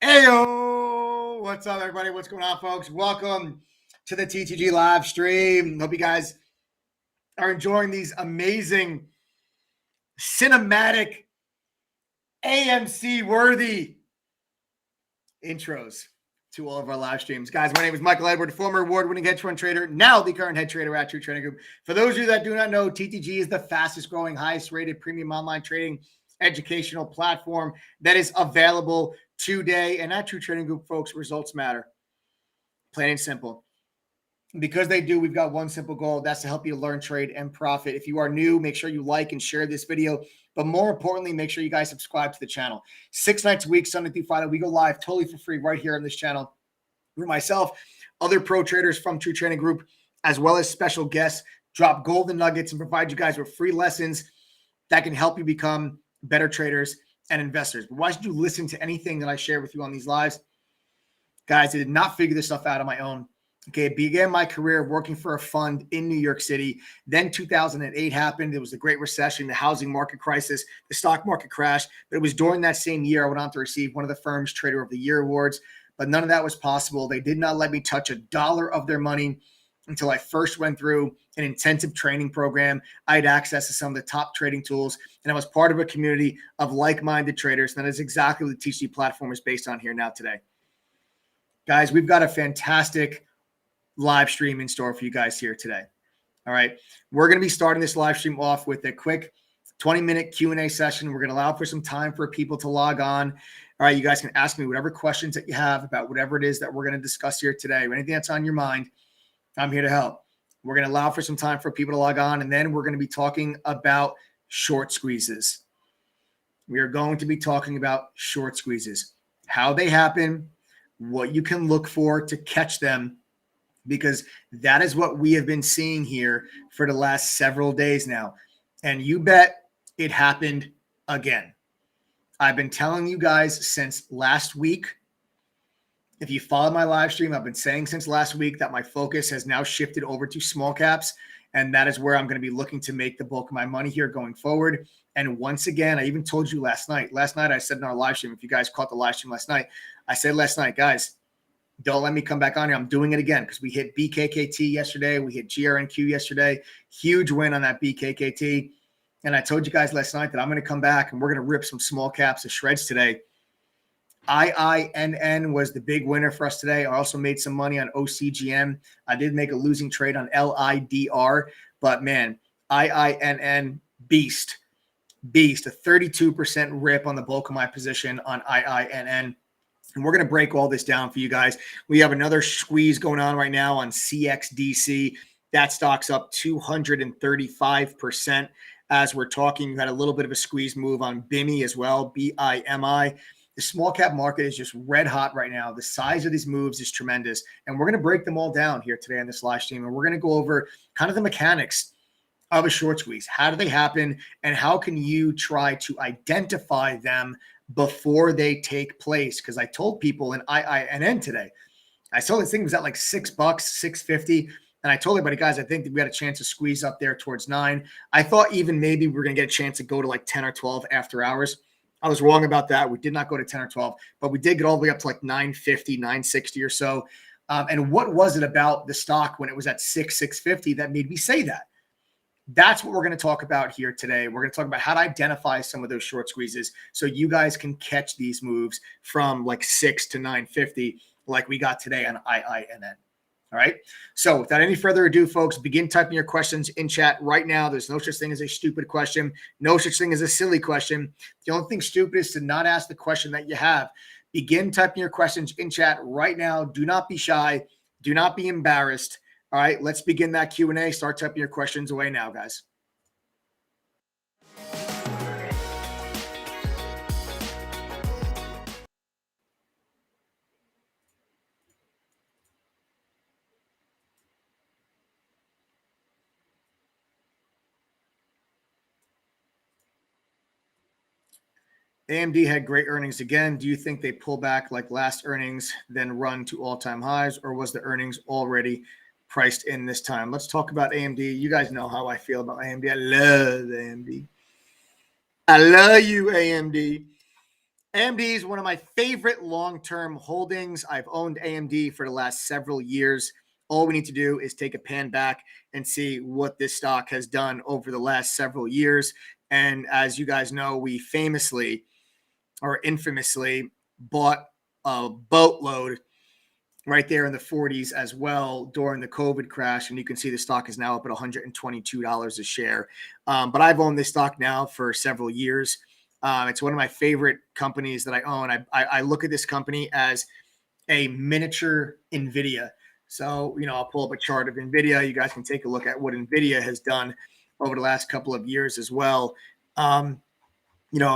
Heyo! What's up, everybody? What's going on, folks? Welcome to the TTG live stream. Hope you guys are enjoying these amazing, cinematic, AMC-worthy intros to all of our live streams. Guys, my name is Michael Edward, former award-winning hedge fund trader, now the current head trader at True Trading Group. For those of you that do not know, TTG is the fastest-growing, highest-rated premium online trading educational platform that is available today. And at True Trading Group, folks, results matter. Plain and simple. Because they do, we've got one simple goal. That's to help you learn, trade, and profit. If you are new, make sure you like and share this video. But more importantly, make sure you guys subscribe to the channel. 6 nights a week, Sunday through Friday, we go live totally for free right here on this channel. For myself, other pro traders from True Trading Group, as well as special guests, drop golden nuggets and provide you guys with free lessons that can help you become better traders and investors. But why should you listen to anything that I share with you on these lives? Guys, I did not figure this stuff out on my own. Okay, began my career working for a fund in New York City. Then 2008 happened. It was the Great Recession, the housing market crisis, the stock market crash. But it was during that same year I went on to receive one of the firm's Trader of the Year awards. But none of that was possible. They did not let me touch a dollar of their money until I first went through an intensive training program. I had access to some of the top trading tools, and I was part of a community of like-minded traders. And that is exactly what the TTG platform is based on here now today. Guys, we've got a fantastic live stream in store for you guys here today. All right. We're going to be starting this live stream off with a quick 20-minute Q&A session. We're going to allow for some time for people to log on. All right. You guys can ask me whatever questions that you have about whatever it is that we're going to discuss here today. Anything that's on your mind, I'm here to help. We're going to allow for some time for people to log on, and then we're going to be talking about short squeezes. We are going to be talking about short squeezes, how they happen, what you can look for to catch them, because that is what we have been seeing here for the last several days now. And you bet it happened again. I've been telling you guys since last week. If you follow my live stream, I've been saying since last week that my focus has now shifted over to small caps. And that is where I'm going to be looking to make the bulk of my money here going forward. And once again, I even told you last night. Last night I said in our live stream, if you guys caught the live stream last night, I said last night, guys, don't let me come back on here. I'm doing it again because we hit BKKT yesterday. We hit GRNQ yesterday. Huge win on that BKKT. And I told you guys last night that I'm going to come back and we're going to rip some small caps to shreds today. IINN was the big winner for us today. I also made some money on OCGM. I did make a losing trade on LIDR. But, man, IINN, beast. A 32% rip on the bulk of my position on IINN. And we're going to break all this down for you guys. We have another squeeze going on right now on CXDC. That stock's up 235% as we're talking. You had a little bit of a squeeze move on BIMI as well, BIMI. The small cap market is just red hot right now. The size of these moves is tremendous. And we're going to break them all down here today on this live stream. And we're going to go over kind of the mechanics of a short squeeze. How do they happen? And how can you try to identify them before they take place? Because I told people in IINN today, I saw this thing was at like $6, $6.50. And I told everybody, guys, I think that we had a chance to squeeze up there towards 9. I thought even maybe we were going to get a chance to go to like 10 or 12 after hours. I was wrong about that. We did not go to 10 or 12, but we did get all the way up to like 950, 960 or so. And what was it about the stock when it was at 650 that made me say that? That's what we're going to talk about here today. We're going to talk about how to identify some of those short squeezes so you guys can catch these moves from like 6 to 950 like we got today on IINN. All right. So without any further ado, folks, begin typing your questions in chat right now. There's no such thing as a stupid question. No such thing as a silly question. The only thing stupid is to not ask the question that you have. Begin typing your questions in chat right now. Do not be shy. Do not be embarrassed. All right. Let's begin that Q&A. Start typing your questions away now, guys. AMD had great earnings again. Do you think they pull back like last earnings, then run to all-time highs, or was the earnings already priced in this time? Let's talk about AMD. You guys know how I feel about AMD. I love AMD. I love you, AMD. AMD is one of my favorite long-term holdings. I've owned AMD for the last several years. All we need to do is take a pan back and see what this stock has done over the last several years. And as you guys know, we famously or infamously bought a boatload right there in the 40s as well during the COVID crash. And you can see the stock is now up at $122 a share. But I've owned this stock now for several years. It's one of my favorite companies that I own. I look at this company as a miniature NVIDIA. So, I'll pull up a chart of NVIDIA. You guys can take a look at what NVIDIA has done over the last couple of years as well. A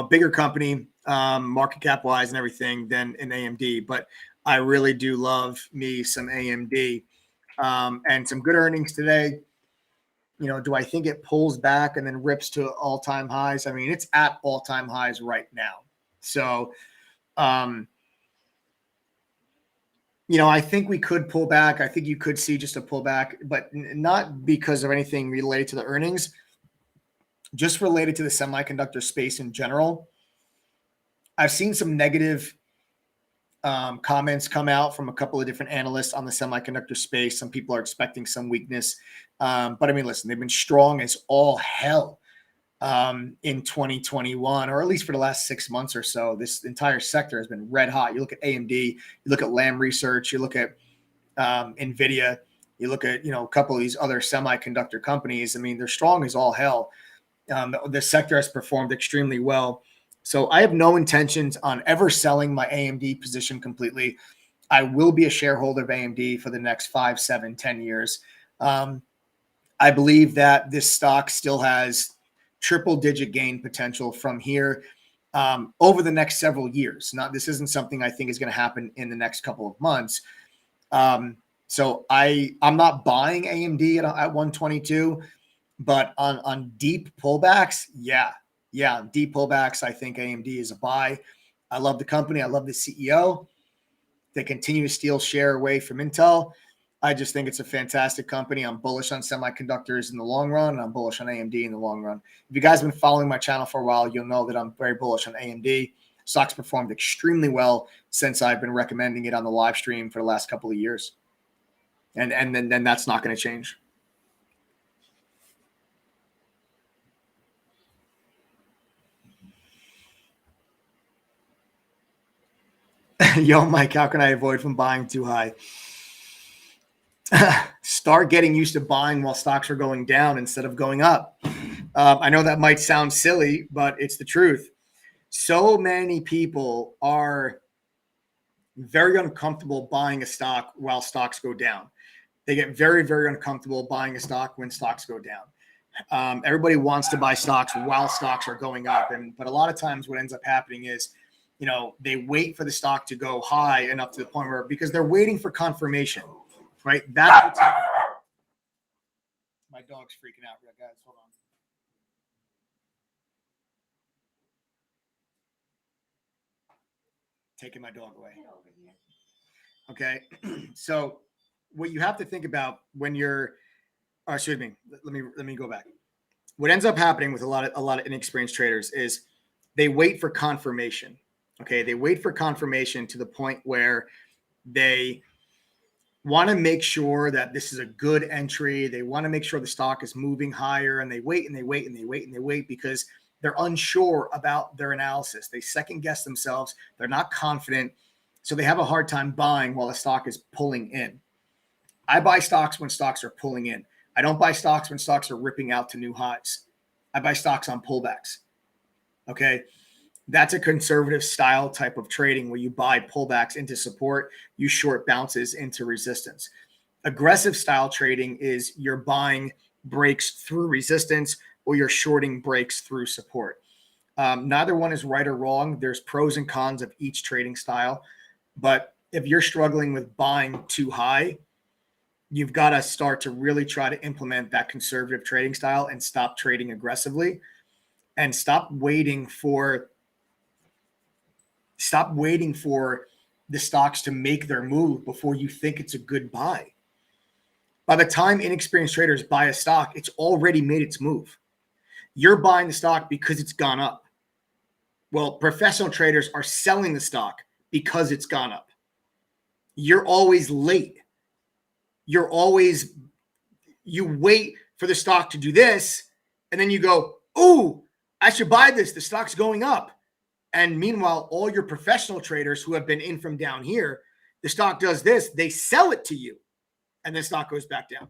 bigger company, market cap wise and everything than an AMD, but I really do love me some AMD and some good earnings today. Do I think it pulls back and then rips to all-time highs? I mean, it's at all-time highs right now. So, I think we could pull back. I think you could see just a pullback, but not because of anything related to the earnings, just related to the semiconductor space in general. I've seen some negative comments come out from a couple of different analysts on the semiconductor space. Some people are expecting some weakness. But I mean, listen, they've been strong as all hell in 2021, or at least for the last 6 months or so. This entire sector has been red hot. You look at AMD, you look at Lam Research, you look at NVIDIA, you look at, a couple of these other semiconductor companies. I mean, they're strong as all hell. The sector has performed extremely well. So I have no intentions on ever selling my AMD position completely. I will be a shareholder of AMD for the next 5, 7, 10 years. I believe that this stock still has triple-digit gain potential from here over the next several years. This isn't something I think is going to happen in the next couple of months. So I'm not buying AMD at 122, but on deep pullbacks, yeah, deep pullbacks, I think AMD is a buy. I love the company. I love the CEO. They continue to steal share away from Intel. I just think it's a fantastic company. I'm bullish on semiconductors in the long run, and I'm bullish on AMD in the long run. If you guys have been following my channel for a while, you'll know that I'm very bullish on AMD. Stock's performed extremely well since I've been recommending it on the live stream for the last couple of years. And then that's not going to change. Yo, Mike, how can I avoid from buying too high? Start getting used to buying while stocks are going down instead of going up. I know that might sound silly, but it's the truth. So many people are very uncomfortable buying a stock while stocks go down. They get very, very uncomfortable buying a stock when stocks go down. Everybody wants to buy stocks while stocks are going up. But a lot of times what ends up happening is, they wait for the stock to go high enough to the point where, because they're waiting for confirmation, right? That's what's happening. My dog's freaking out, guys. Hold on. Taking my dog away. Okay. So what you have to think about when you're, excuse me, let me go back. What ends up happening with a lot of inexperienced traders is they wait for confirmation. Okay. They wait for confirmation to the point where they want to make sure that this is a good entry. They want to make sure the stock is moving higher, and they wait and they wait and they wait and they wait because they're unsure about their analysis. They second guess themselves. They're not confident. So they have a hard time buying while the stock is pulling in. I buy stocks when stocks are pulling in. I don't buy stocks when stocks are ripping out to new highs. I buy stocks on pullbacks. Okay. That's a conservative style type of trading where you buy pullbacks into support, you short bounces into resistance. Aggressive style trading is you're buying breaks through resistance or you're shorting breaks through support. Neither one is right or wrong. There's pros and cons of each trading style. But if you're struggling with buying too high, you've got to start to really try to implement that conservative trading style and stop trading aggressively and stop waiting for the stocks to make their move before you think it's a good buy. By the time inexperienced traders buy a stock, it's already made its move. You're buying the stock because it's gone up. Well, professional traders are selling the stock because it's gone up. You're always late. You wait for the stock to do this, and then you go, oh, I should buy this. The stock's going up. And meanwhile, all your professional traders who have been in from down here, the stock does this, they sell it to you, and the stock goes back down.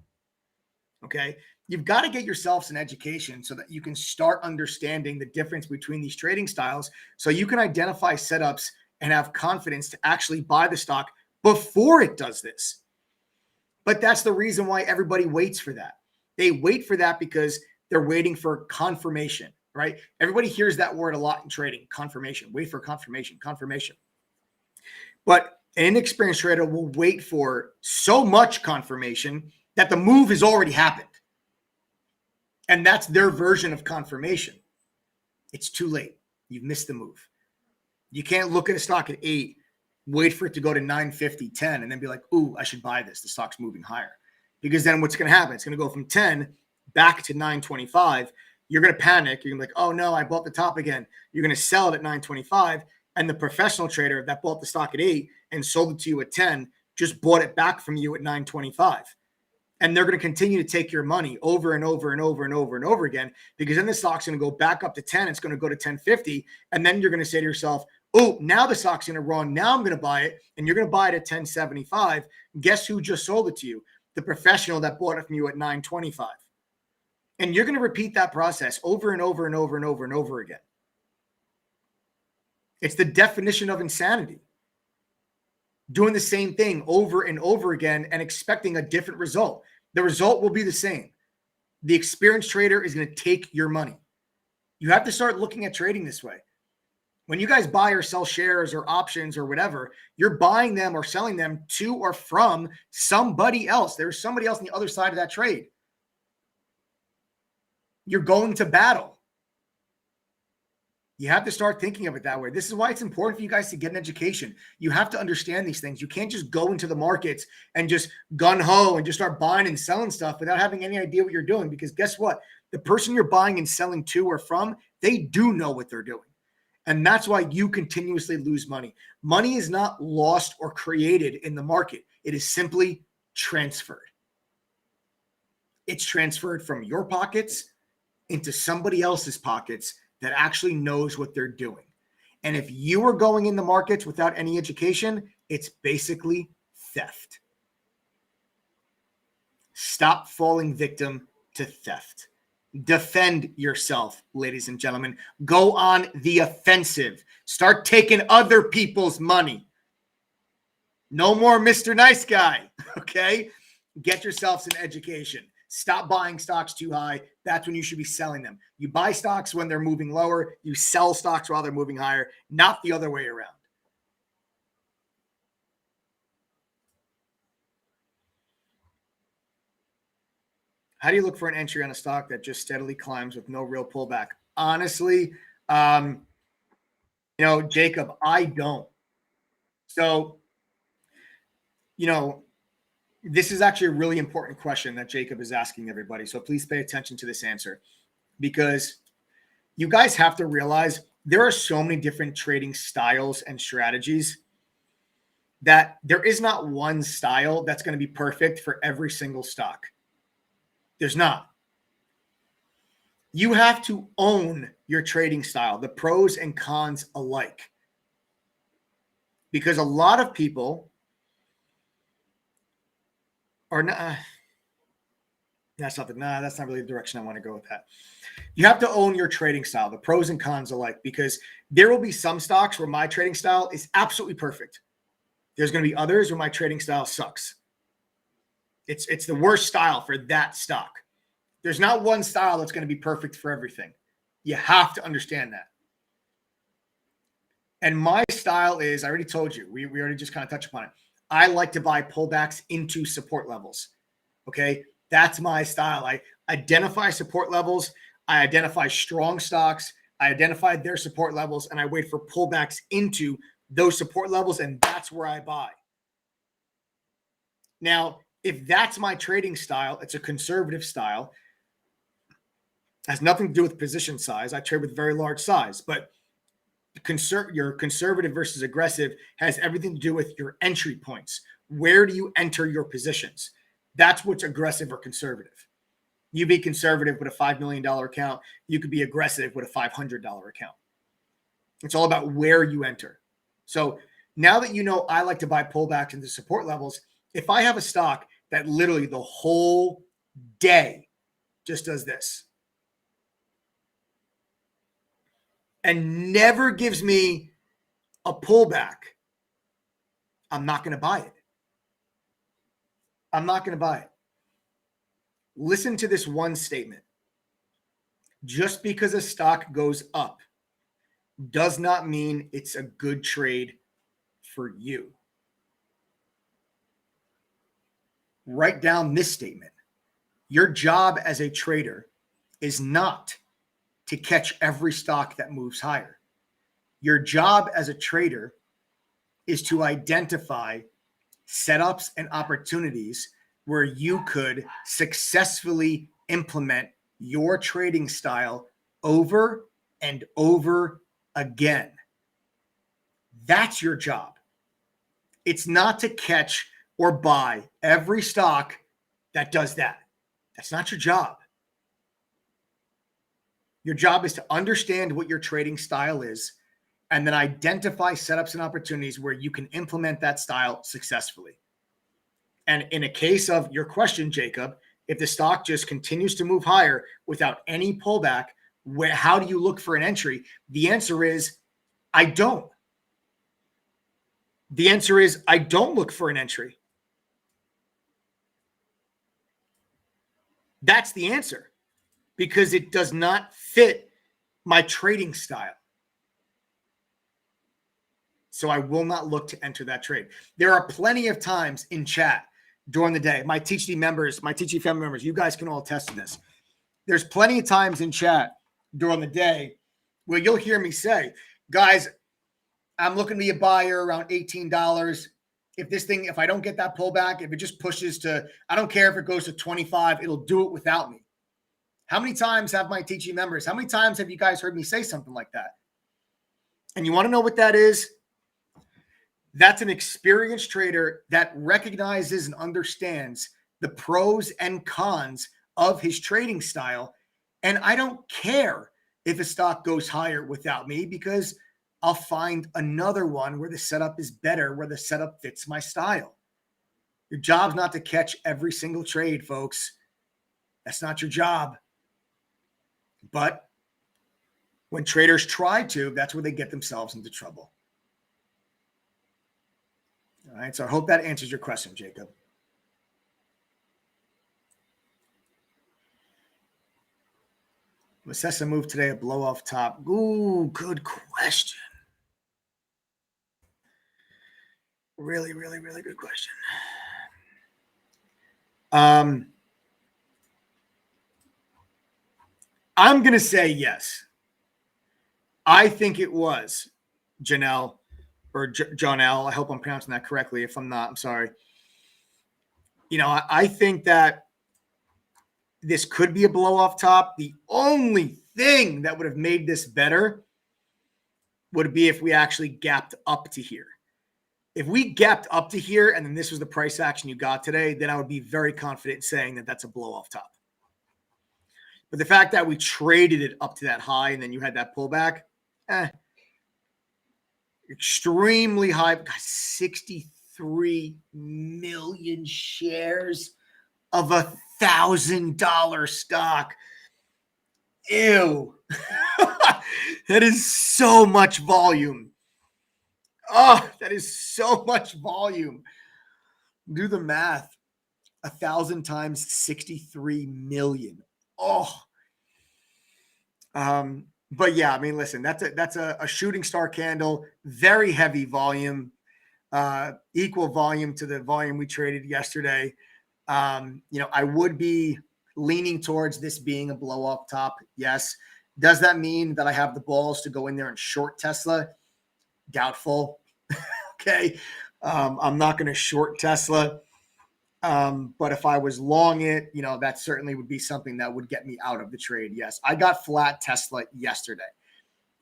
Okay. You've got to get yourselves an education so that you can start understanding the difference between these trading styles so you can identify setups and have confidence to actually buy the stock before it does this. But that's the reason why everybody waits for that. They wait for that because they're waiting for confirmation, right? Everybody hears that word a lot in trading, confirmation. Wait for confirmation, confirmation. But an inexperienced trader will wait for so much confirmation that the move has already happened. And that's their version of confirmation. It's too late. You've missed the move. You can't look at a stock at 8, wait for it to go to 950, 10, and then be like, ooh, I should buy this. The stock's moving higher. Because then what's going to happen? It's going to go from 10 back to 925. You're going to panic. You're going to be like, oh no, I bought the top again. You're going to sell it at 925. And the professional trader that bought the stock at 8 and sold it to you at 10 just bought it back from you at 925. And they're going to continue to take your money over and over and over and over and over again, because then the stock's going to go back up to 10. It's going to go to 1050. And then you're going to say to yourself, oh, now the stock's going to run. Now I'm going to buy it. And you're going to buy it at 1075. Guess who just sold it to you? The professional that bought it from you at 925. And you're going to repeat that process over and over and over and over and over again. It's the definition of insanity. Doing the same thing over and over again and expecting a different result. The result will be the same. The experienced trader is going to take your money. You have to start looking at trading this way. When you guys buy or sell shares or options or whatever, you're buying them or selling them to or from somebody else. There's somebody else on the other side of that trade. You're going to battle. You have to start thinking of it that way. This is why it's important for you guys to get an education. You have to understand these things. You can't just go into the markets and just gun-ho and just start buying and selling stuff without having any idea what you're doing. Because guess what? The person you're buying and selling to or from, they do know what they're doing. And that's why you continuously lose money. Money is not lost or created in the market. It is simply transferred. It's transferred from your pockets into somebody else's pockets that actually knows what they're doing. And if you are going in the markets without any education, it's basically theft. Stop falling victim to theft. Defend yourself, ladies and gentlemen. Go on the offensive. Start taking other people's money. No more Mr. Nice Guy, okay? Get yourselves an education. Stop buying stocks too high. That's when you should be selling them. You buy stocks when they're moving lower. You sell stocks while they're moving higher, not the other way around. How do you look for an entry on a stock that just steadily climbs with no real pullback? Honestly, Jacob, I don't. So, this is actually a really important question that Jacob is asking everybody. So please pay attention to this answer, because you guys have to realize there are so many different trading styles and strategies that there is not one style that's going to be perfect for every single stock. There's not. You have to own your trading style, the pros and cons alike. Because a lot of people are not, that's not really the direction I want to go with that. You have to own your trading style, the pros and cons alike, because there will be some stocks where my trading style is absolutely perfect. There's going to be others where my trading style sucks. It's the worst style for that stock. There's not one style that's going to be perfect for everything. You have to understand that. And my style is, I already told you, we already just kind of touched upon it. I like to buy pullbacks into support levels. Okay. That's my style. I identify support levels. I identify strong stocks. I identify their support levels, and I wait for pullbacks into those support levels. And that's where I buy. Now, if that's my trading style, it's a conservative style. Has nothing to do with position size. I trade with very large size, but your conservative versus aggressive has everything to do with your entry points. Where do you enter your positions? That's what's aggressive or conservative. You be conservative with a $5 million account. You could be aggressive with a $500 account. It's all about where you enter. So now that you know I like to buy pullbacks into support levels, if I have a stock that literally the whole day just does this and never gives me a pullback, I'm not going to buy it. I'm not going to buy it. Listen to this one statement. Just because a stock goes up does not mean it's a good trade for you. Write down this statement. Your job as a trader is not to catch every stock that moves higher. Your job as a trader is to identify setups and opportunities where you could successfully implement your trading style over and over again. That's your job. It's not to catch or buy every stock that does that. That's not your job. Your job is to understand what your trading style is and then identify setups and opportunities where you can implement that style successfully. And in a case of your question, Jacob, if the stock just continues to move higher without any pullback, how do you look for an entry? The answer is, I don't. The answer is, I don't look for an entry. That's the answer, because it does not fit my trading style. So I will not look to enter that trade. There are plenty of times in chat during the day. My TTG members, my TTG family members, you guys can all attest to this. There's plenty of times in chat during the day where you'll hear me say, guys, I'm looking to be a buyer around $18. If I don't get that pullback, if it just pushes to, I don't care if it goes to 25, it'll do it without me. How many times have my TTG members, how many times have you guys heard me say something like that? And you want to know what that is? That's an experienced trader that recognizes and understands the pros and cons of his trading style. And I don't care if a stock goes higher without me, because I'll find another one where the setup is better, where the setup fits my style. Your job's not to catch every single trade, folks. That's not your job. But when traders try to, that's where they get themselves into trouble. All right, so I hope that answers your question, Jacob. Was Sessa move today a blow off top? Ooh, good question. Really, really, really good question. I'm going to say yes. I think it was Janelle or Jonelle. I hope I'm pronouncing that correctly. If I'm not, I'm sorry. You know, I think that this could be a blow off top. The only thing that would have made this better would be if we actually gapped up to here. If we gapped up to here and then this was the price action you got today, then I would be very confident saying that that's a blow off top. But the fact that we traded it up to that high and then you had that pullback, extremely high. Got 63 million shares of $1,000 stock. Ew. That is so much volume. Oh, that is so much volume. Do the math. 1,000 times 63 million. Oh. But yeah, I mean, listen, that's a shooting star candle, very heavy volume, equal volume to the volume we traded yesterday. I would be leaning towards this being a blow off top. Yes. Does that mean that I have the balls to go in there and short Tesla? Doubtful. Okay. I'm not going to short Tesla. But if I was long it, that certainly would be something that would get me out of the trade. Yes. I got flat Tesla yesterday.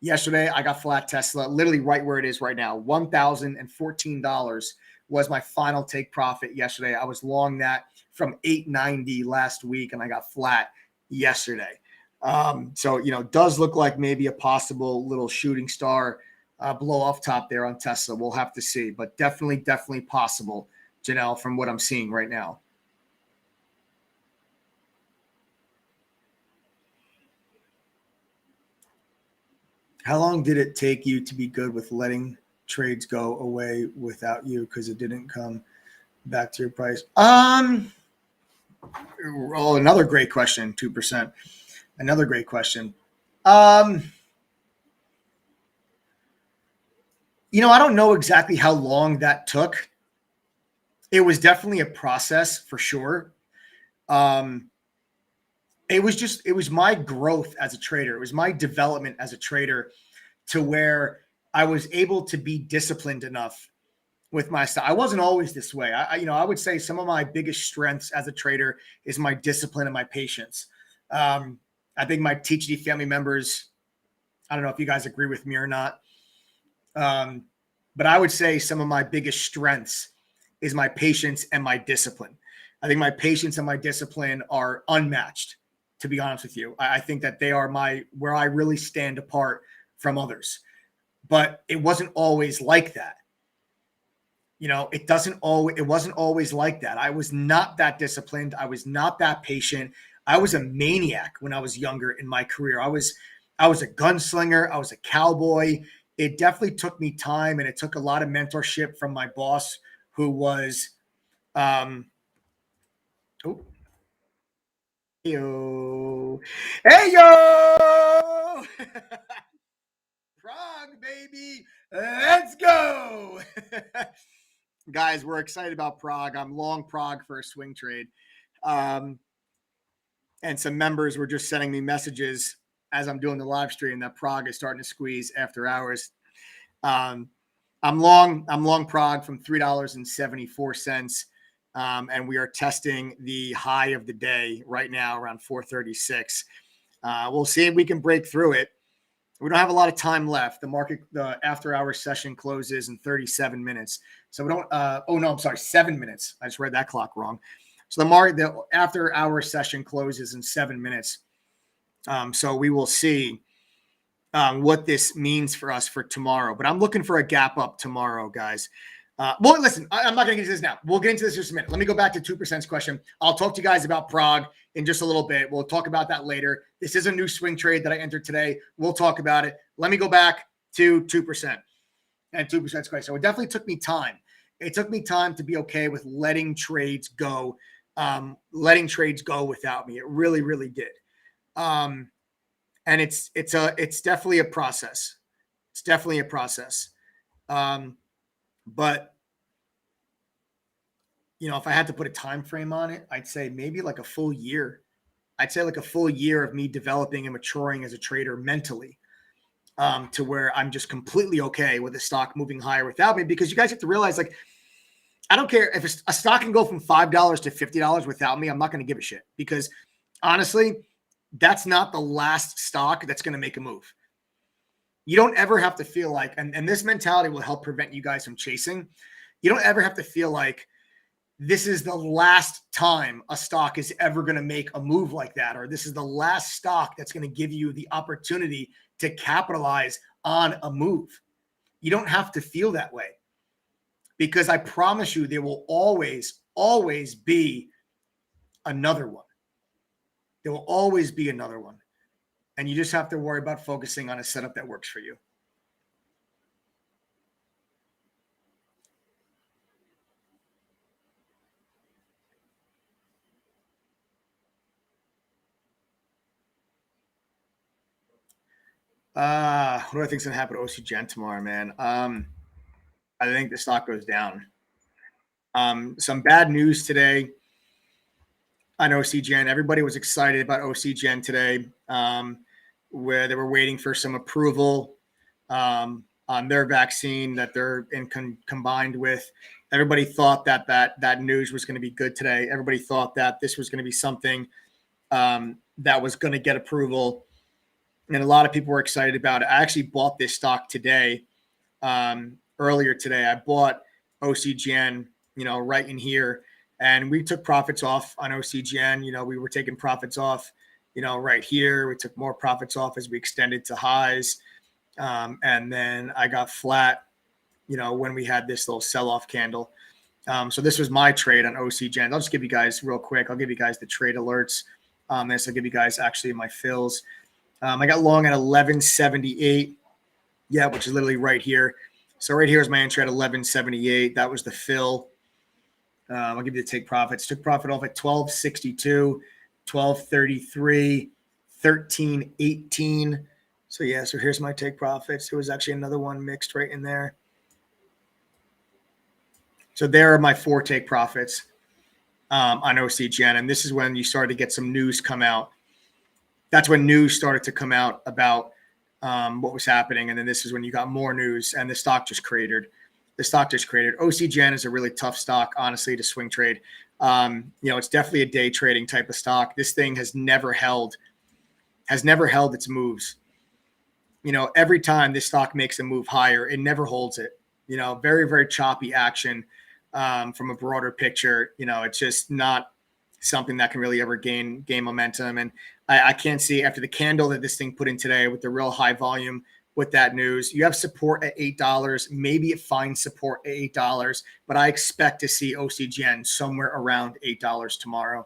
Yesterday, I got flat Tesla, literally right where it is right now. $1,014 was my final take profit yesterday. I was long that from 890 last week, and I got flat yesterday. So, does look like maybe a possible little shooting star blow off top there on Tesla. We'll have to see, but definitely possible, Janelle, from what I'm seeing right now. How long did it take you to be good with letting trades go away without you because it didn't come back to your price? Another great question. 2%. Another great question. I don't know exactly how long that took. It was definitely a process for sure. It was my growth as a trader. It was my development as a trader to where I was able to be disciplined enough with my style. I wasn't always this way. I would say some of my biggest strengths as a trader is my discipline and my patience. I think my TTG family members, I don't know if you guys agree with me or not. But I would say some of my biggest strengths is my patience and my discipline. I think my patience and my discipline are unmatched, to be honest with you. I think that they are where I really stand apart from others. But it wasn't always like that. It wasn't always like that. I was not that disciplined. I was not that patient. I was a maniac when I was younger in my career. I was a gunslinger. I was a cowboy. It definitely took me time, and it took a lot of mentorship from my boss, who was, hey yo, PROG, baby, let's go. Guys, we're excited about PROG. I'm long PROG for a swing trade. And some members were just sending me messages as I'm doing the live stream that PROG is starting to squeeze after hours. I'm long PROG from $3.74. And we are testing the high of the day right now around 436. We'll see if we can break through it. We don't have a lot of time left. The after hours session closes in 37 minutes. So we don't, 7 minutes. I just read that clock wrong. So the after hours session closes in 7 minutes. So we will see what this means for us for tomorrow. But I'm looking for a gap up tomorrow, guys. Well, listen, I'm not going to get into this now. We'll get into this in just a minute. Let me go back to 2%'s question. I'll talk to you guys about PROG in just a little bit. We'll talk about that later. This is a new swing trade that I entered today. We'll talk about it. Let me go back to 2% and 2%'s question. So it definitely took me time. It took me time to be okay with letting trades go without me. It really, really did. And it's definitely a process. It's definitely a process. But if I had to put a time frame on it, I'd say maybe like a full year. I'd say like a full year of me developing and maturing as a trader mentally, to where I'm just completely okay with the stock moving higher without me. Because you guys have to realize, like, I don't care if a stock can go from $5 to $50 without me. I'm not going to give a shit, because honestly, that's not the last stock that's going to make a move. You don't ever have to feel like, and this mentality will help prevent you guys from chasing. You don't ever have to feel like this is the last time a stock is ever going to make a move like that, or this is the last stock that's going to give you the opportunity to capitalize on a move. You don't have to feel that way, because I promise you there will always, always be another one. There will always be another one. And you just have to worry about focusing on a setup that works for you. What do I think is going to happen to OCGen tomorrow, man? I think the stock goes down. Some bad news today on OCGen. Everybody was excited about OCGen today, where they were waiting for some approval on their vaccine that they're combined with. Everybody thought that news was going to be good today. Everybody thought that this was going to be something that was going to get approval. and a lot of people were excited about it. I actually bought this stock today. Earlier today, I bought OCGN, right in here, and we took profits off on OCGN. We were taking profits off, right here. We took more profits off as we extended to highs. And then I got flat, when we had this little sell-off candle. So this was my trade on OCGN. I'll just give you guys real quick. I'll give you guys the trade alerts on this. I'll give you guys actually my fills. I got long at 1178. Yeah, which is literally right here. So right here is my entry at 1178. That was the fill. I'll give you the take profits. Took profit off at 1262, 1233, 1318. So yeah, so here's my take profits. There was actually another one mixed right in there. So there are my 4 take profits on OCGN. And this is when you started to get some news come out. That's when news started to come out about what was happening. And then this is when you got more news and the stock just cratered. OCGN is a really tough stock, honestly, to swing trade. It's definitely a day trading type of stock. This thing has never held its moves. Every time this stock makes a move higher, it never holds it. Very, very choppy action from a broader picture. It's just not something that can really ever gain momentum. And I can't see after the candle that this thing put in today with the real high volume with that news. You have support at $8. Maybe it finds support at $8, but I expect to see OCGN somewhere around $8 tomorrow.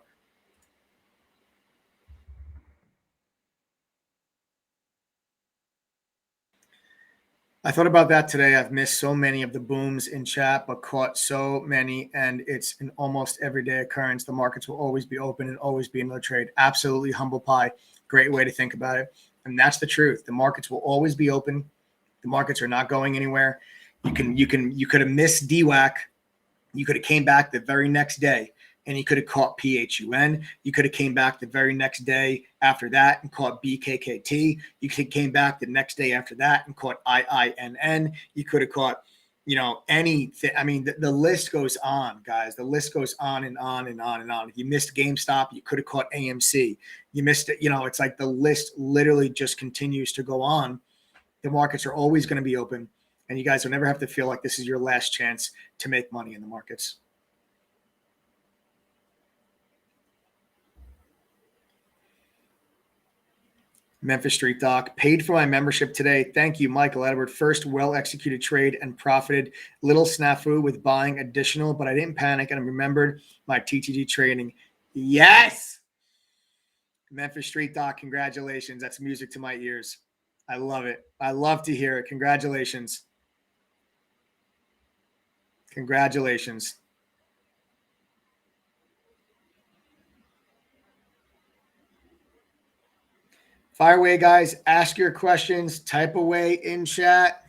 I thought about that today. I've missed so many of the booms in chat, but caught so many, and it's an almost everyday occurrence. The markets will always be open and always be in the trade. Absolutely humble pie. Great way to think about it. And that's the truth. The markets will always be open. The markets are not going anywhere. You could have missed DWAC. You could have came back the very next day and you could have caught PHUN. You could have came back the very next day after that and caught BKKT. You could have came back the next day after that and caught IINN. You could have caught, anything. I mean, the list goes on, guys. The list goes on and on and on and on. If you missed GameStop, you could have caught AMC. You missed it. It's like the list literally just continues to go on. The markets are always going to be open, and you guys will never have to feel like this is your last chance to make money in the markets. Memphis Street Doc, paid for my membership today. Thank you, Michael Edward. First well-executed trade and profited. Little snafu with buying additional, but I didn't panic and I remembered my TTG trading. Yes! Memphis Street Doc, congratulations. That's music to my ears. I love it. I love to hear it. Congratulations. Congratulations. Fire away, guys. Ask your questions. Type away in chat.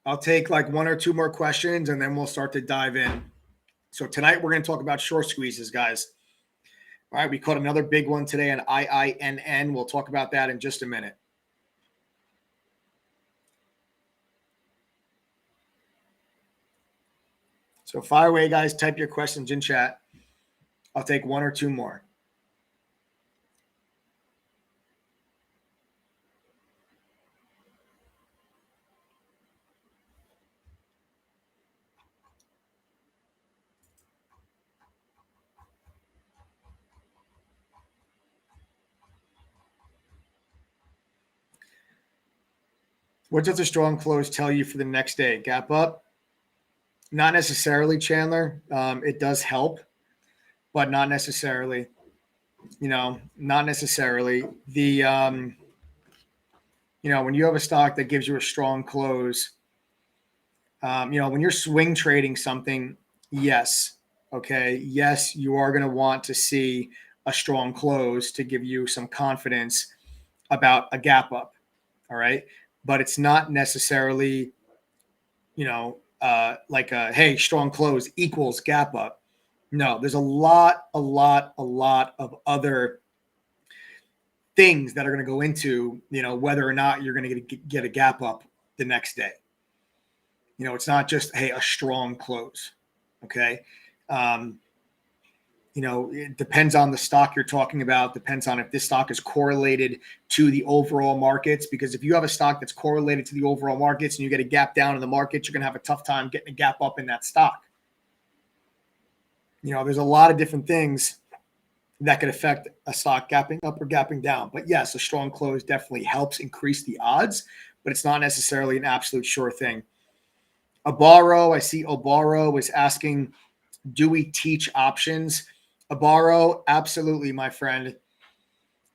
I'll take like 1 or 2 more questions and then we'll start to dive in. So tonight we're going to talk about short squeezes, guys. All right, we caught another big one today on IINN. We'll talk about that in just a minute. So fire away, guys. Type your questions in chat. I'll take 1 or 2 more. What does a strong close tell you for the next day? Gap up? Not necessarily, Chandler. It does help, but not necessarily. Not necessarily. When you have a stock that gives you a strong close, when you're swing trading something, yes. Okay. Yes, you are going to want to see a strong close to give you some confidence about a gap up. All right. But it's not necessarily, like hey, strong close equals gap up. No, there's a lot of other things that are going to go into, whether or not you're going to get a gap up the next day. It's not just, hey, a strong close. Okay. It depends on the stock you're talking about, depends on if this stock is correlated to the overall markets. Because if you have a stock that's correlated to the overall markets and you get a gap down in the market, you're going to have a tough time getting a gap up in that stock. There's a lot of different things that could affect a stock gapping up or gapping down. But yes, a strong close definitely helps increase the odds, but it's not necessarily an absolute sure thing. I see Obaro is asking, do we teach options? Abaro, absolutely, my friend.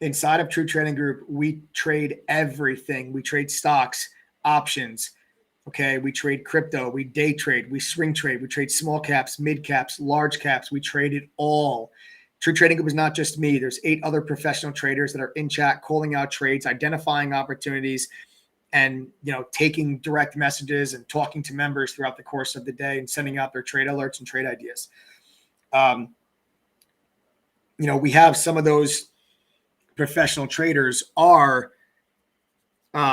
Inside of True Trading Group, we trade everything. We trade stocks, options. Okay, we trade crypto, we day trade, we swing trade, we trade small caps, mid caps, large caps. We trade it all. True Trading Group is not just me. There's 8 other professional traders that are in chat, calling out trades, identifying opportunities, and taking direct messages and talking to members throughout the course of the day and sending out their trade alerts and trade ideas. We have some of those professional traders are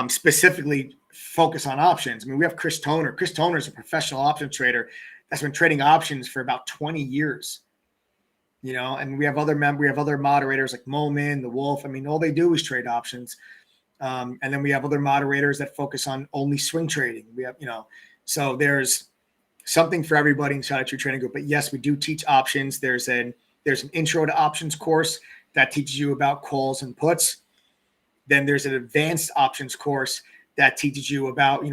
specifically focus on options. I mean, we have Chris Toner. Chris Toner is a professional option trader that's been trading options for about 20 years. And we have other moderators like Momin, the Wolf. I mean, all they do is trade options. And then we have other moderators that focus on only swing trading. We have, so there's something for everybody inside of True Trading Group. But yes, we do teach options. There's an intro to options course that teaches you about calls and puts. Then there's an advanced options course that teaches you about,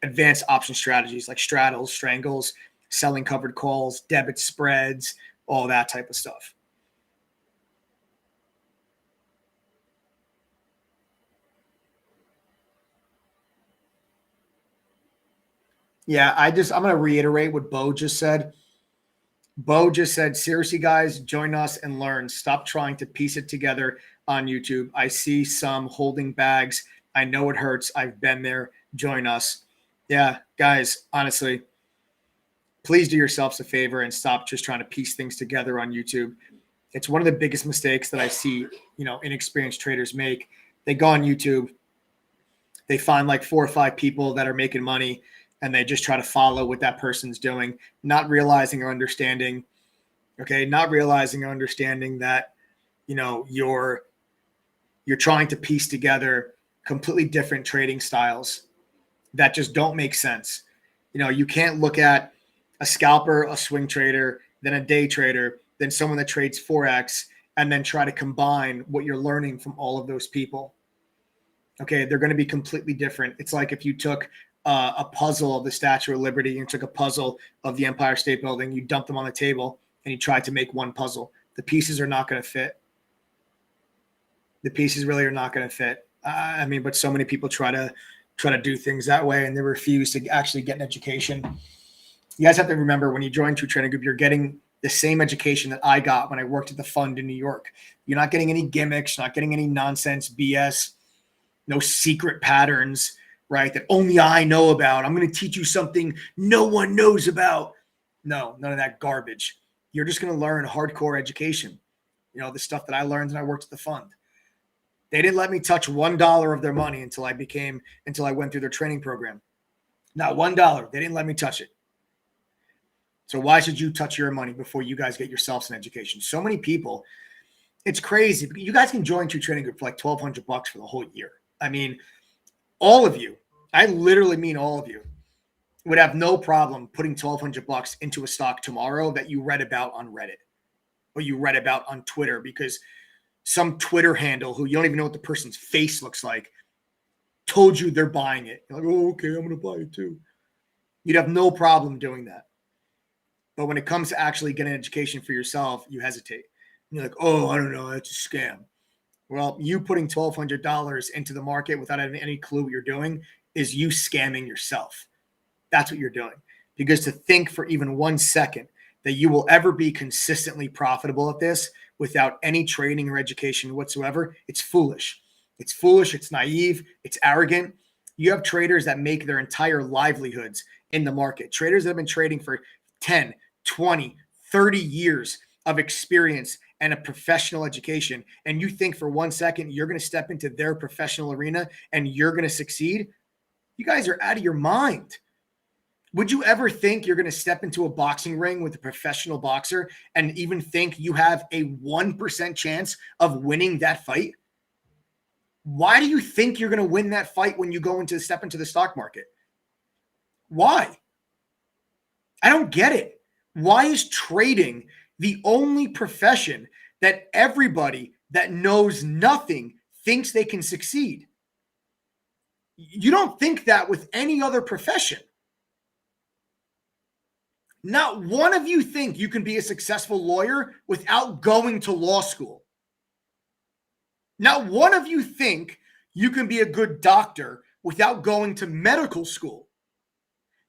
advanced option strategies like straddles, strangles, selling covered calls, debit spreads, all that type of stuff. Yeah, I'm going to reiterate what Bo just said. Bo just said, seriously, guys, join us and learn. Stop trying to piece it together on YouTube. I see some holding bags. I know it hurts. I've been there. Join us. Yeah, guys, honestly, please do yourselves a favor and stop just trying to piece things together on YouTube. It's one of the biggest mistakes that I see, inexperienced traders make. They go on YouTube, they find like 4 or 5 people that are making money, and they just try to follow what that person's doing, not realizing or understanding that, you're trying to piece together completely different trading styles that just don't make sense. You can't look at a scalper, a swing trader, then a day trader, then someone that trades Forex, and then try to combine what you're learning from all of those people. Okay, they're going to be completely different. It's like if you took a puzzle of the Statue of Liberty and took a puzzle of the Empire State Building, you dumped them on the table, and you tried to make one puzzle. The pieces are not going to fit. The pieces really are not going to fit. But so many people try to do things that way, and they refuse to actually get an education. You guys have to remember, when you join True Trading Group, you're getting the same education that I got when I worked at the fund in New York. You're not getting any gimmicks, not getting any nonsense BS, no secret patterns, right, that only I know about. I'm going to teach you something no one knows about. No, none of that garbage. You're just going to learn hardcore education. The stuff that I learned when I worked at the fund. They didn't let me touch $1 of their money until I went through their training program. Not $1. They didn't let me touch it. So why should you touch your money before you guys get yourselves an education? So many people, it's crazy. You guys can join True Trading Group for like $1,200 for the whole year. I mean, all of you, I literally mean all of you, would have no problem putting $1,200 into a stock tomorrow that you read about on Reddit or you read about on Twitter, because some Twitter handle who you don't even know what the person's face looks like told you they're buying it. You're like, oh, okay, I'm going to buy it too. You'd have no problem doing that. But when it comes to actually getting an education for yourself, you hesitate. You're like, oh, I don't know, that's a scam. Well, you putting $1,200 into the market without having any clue what you're doing is you scamming yourself. That's what you're doing. Because to think for even 1 second that you will ever be consistently profitable at this without any training or education whatsoever, it's foolish. It's foolish. It's naive. It's arrogant. You have traders that make their entire livelihoods in the market. Traders that have been trading for 10, 20, 30 years of experience and a professional education. And you think for 1 second you're going to step into their professional arena and you're going to succeed? You guys are out of your mind. Would you ever think you're going to step into a boxing ring with a professional boxer and even think you have a 1% chance of winning that fight? Why do you think you're going to win that fight when you go into step into the stock market? Why? I don't get it. Why is trading the only profession that everybody that knows nothing thinks they can succeed? You don't think that with any other profession. Not one of you think you can be a successful lawyer without going to law school. Not one of you think you can be a good doctor without going to medical school.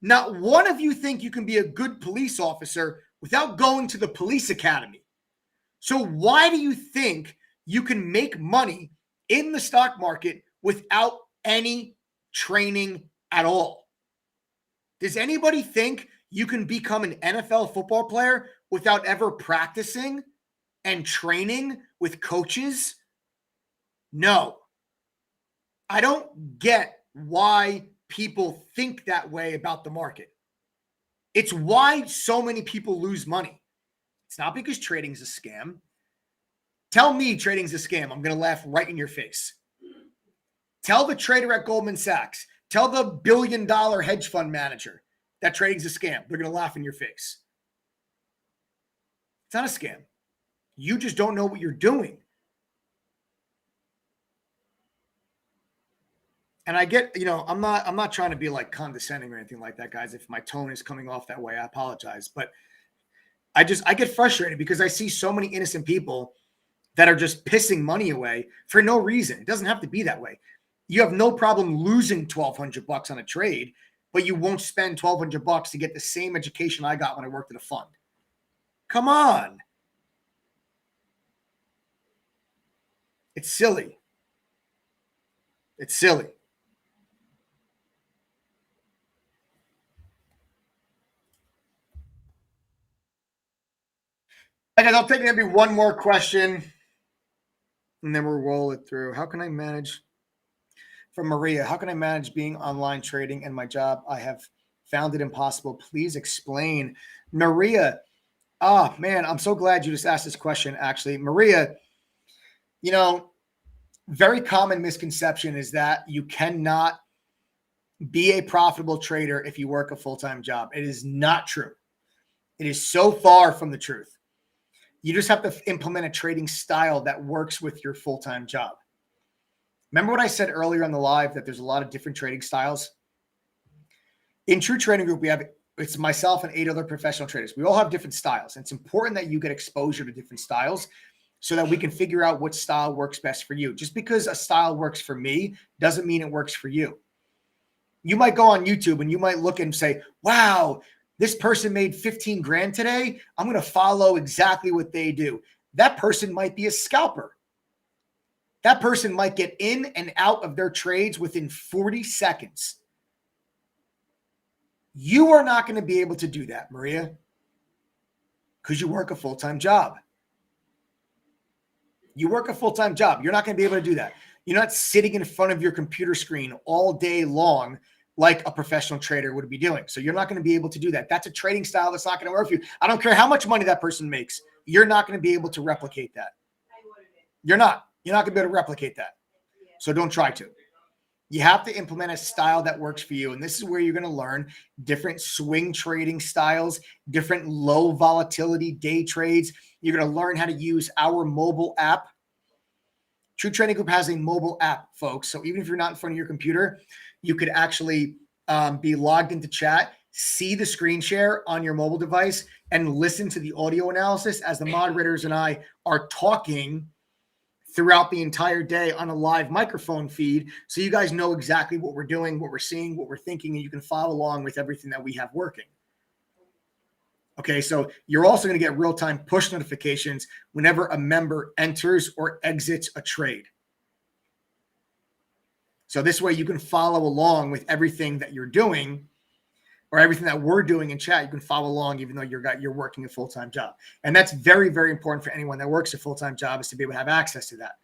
Not one of you think you can be a good police officer without going to the police academy. So why do you think you can make money in the stock market without any training at all? Does anybody think you can become an NFL football player without ever practicing and training with coaches? No. I don't get why people think that way about the market. It's why so many people lose money. It's not because trading's a scam. Tell me trading's a scam. I'm going to laugh right in your face. Tell the trader at Goldman Sachs. Tell the billion-dollar hedge fund manager that trading's a scam. They're going to laugh in your face. It's not a scam. You just don't know what you're doing. And I get, I'm not trying to be like condescending or anything like that, guys. If my tone is coming off that way, I apologize. But I get frustrated because I see so many innocent people that are just pissing money away for no reason. It doesn't have to be that way. You have no problem losing $1,200 on a trade, but you won't spend $1,200 to get the same education I got when I worked at a fund. Come on. It's silly. It's silly. Guys, I'll take maybe one more question, and then we'll roll it through. How can I manage? From Maria, how can I manage being online trading and my job? I have found it impossible. Please explain. Maria, man, I'm so glad you just asked this question, actually. Maria, very common misconception is that you cannot be a profitable trader if you work a full-time job. It is not true. It is so far from the truth. You just have to implement a trading style that works with your full-time job. Remember what I said earlier on the live that there's a lot of different trading styles? In True Trading Group, it's myself and 8 other professional traders. We all have different styles. And it's important that you get exposure to different styles so that we can figure out what style works best for you. Just because a style works for me doesn't mean it works for you. You might go on YouTube and you might look and say, wow, this person made 15 grand today. I'm going to follow exactly what they do. That person might be a scalper. That person might get in and out of their trades within 40 seconds. You are not going to be able to do that, Maria, because you work a full-time job. You work a full-time job. You're not going to be able to do that. You're not sitting in front of your computer screen all day long like a professional trader would be doing. So you're not going to be able to do that. That's a trading style that's not going to work for you. I don't care how much money that person makes. You're not going to be able to replicate that. You're not going to be able to replicate that. So don't try to. You have to implement a style that works for you. And this is where you're going to learn different swing trading styles, different low volatility day trades. You're going to learn how to use our mobile app. True Trading Group has a mobile app, folks. So even if you're not in front of your computer, you could actually be logged into chat, see the screen share on your mobile device, and listen to the audio analysis as the moderators and I are talking throughout the entire day on a live microphone feed. So you guys know exactly what we're doing, what we're seeing, what we're thinking, and you can follow along with everything that we have working. Okay, so you're also going to get real-time push notifications whenever a member enters or exits a trade. So this way you can follow along with everything that you're doing or everything that we're doing in chat. You can follow along even though you're working a full-time job. And that's very, very important for anyone that works a full-time job, is to be able to have access to that.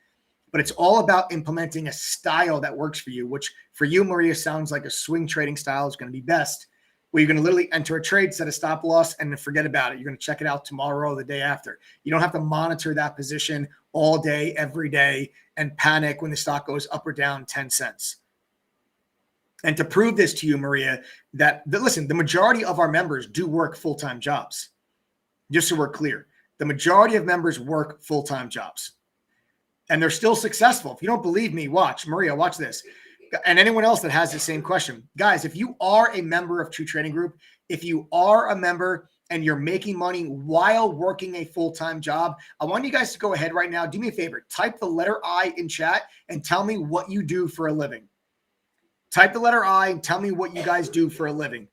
But it's all about implementing a style that works for you, which for you, Maria, sounds like a swing trading style is going to be best. where you're going to literally enter a trade, set a stop loss, and then forget about it. You're going to check it out tomorrow or the day after. You don't have to monitor that position all day, every day, and panic when the stock goes up or down 10 cents. And to prove this to you, Maria, listen, the majority of our members do work full-time jobs. Just so we're clear, the majority of members work full-time jobs. And they're still successful. If you don't believe me, watch. Maria, watch this. And anyone else that has the same question. Guys, if you are a member of True Trading Group, if you are a member and you're making money while working a full-time job, I want you guys to go ahead right now. Do me a favor. Type the letter I in chat and tell me what you do for a living. Type the letter I and tell me what you guys do for a living.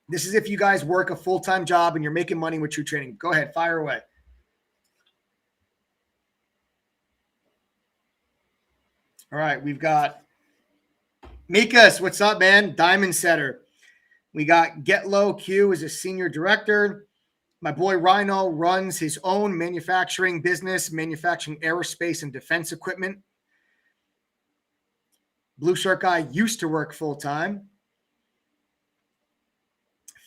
This is if you guys work a full-time job and you're making money with True Trading. Go ahead. Fire away. All right. We've got Mikas. What's up, man? Diamond Setter. We got Get Low Q as a senior director. My boy Rhino runs his own manufacturing business, manufacturing aerospace and defense equipment. Blue Shirt Guy used to work full-time.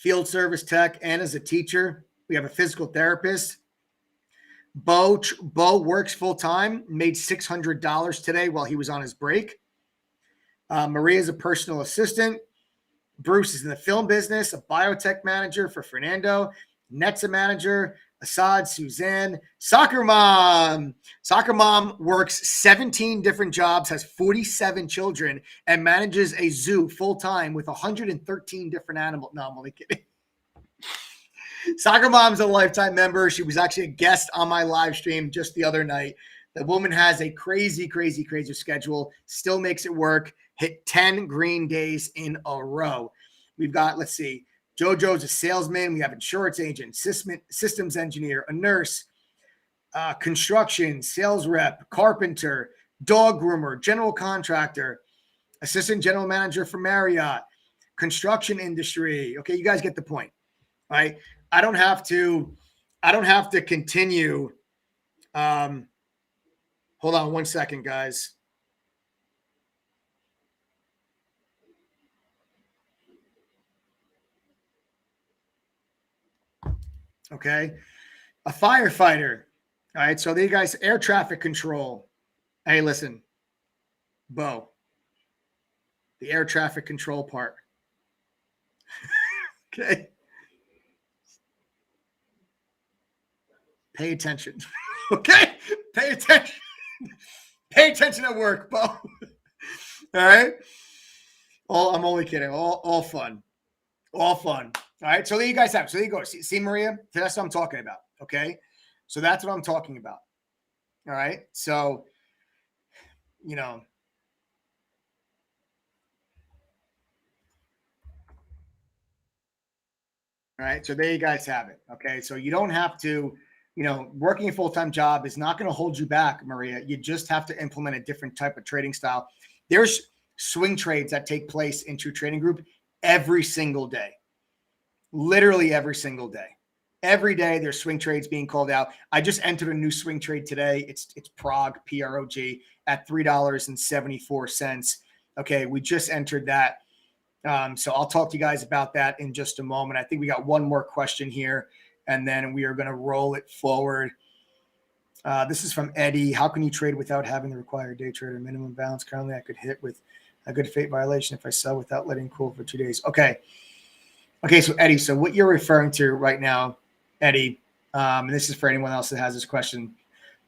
Field service tech and as a teacher. We have a physical therapist. Bo works full-time, made $600 today while he was on his break. Maria is a personal assistant. Bruce is in the film business, a biotech manager for Fernando. Net's a manager. Assad, Suzanne, Soccer Mom. Soccer Mom works 17 different jobs, has 47 children, and manages a zoo full-time with 113 different animals. No, I'm only kidding. Soccer Mom's a lifetime member. She was actually a guest on my live stream just the other night. The woman has a crazy, crazy, crazy schedule, still makes it work, hit 10 green days in a row. We've got, let's see, JoJo's a salesman. We have insurance agent, systems engineer, a nurse, construction, sales rep, carpenter, dog groomer, general contractor, assistant general manager for Marriott, construction industry. Okay, you guys get the point, right? I don't have to continue. Hold on one second, guys. Okay. A firefighter. All right. So these guys, air traffic control. Hey, listen, Bo, the air traffic control part. Okay. Pay attention. Okay. Pay attention. Pay attention at work, Bo. All right. I'm only kidding. All fun. All fun. All right. So there you guys have. So there you go. See, Maria? That's what I'm talking about. Okay. So that's what I'm talking about. All right. So, you know. All right. So there you guys have it. Okay. So you don't have to, working a full-time job is not going to hold you back, Maria. You just have to implement a different type of trading style. There's swing trades that take place in True Trading Group every single day. Literally every single day. Every day there's swing trades being called out. I just entered a new swing trade today. It's PROG, P-R-O-G, at $3.74. Okay, we just entered that. So I'll talk to you guys about that in just a moment. I think we got one more question here, and then we are going to roll it forward. This is from Eddie. How can you trade without having the required day trader minimum balance? Currently, I could hit with a good fate violation if I sell without letting cool for 2 days. Okay, so Eddie, so what you're referring to right now, Eddie, and this is for anyone else that has this question,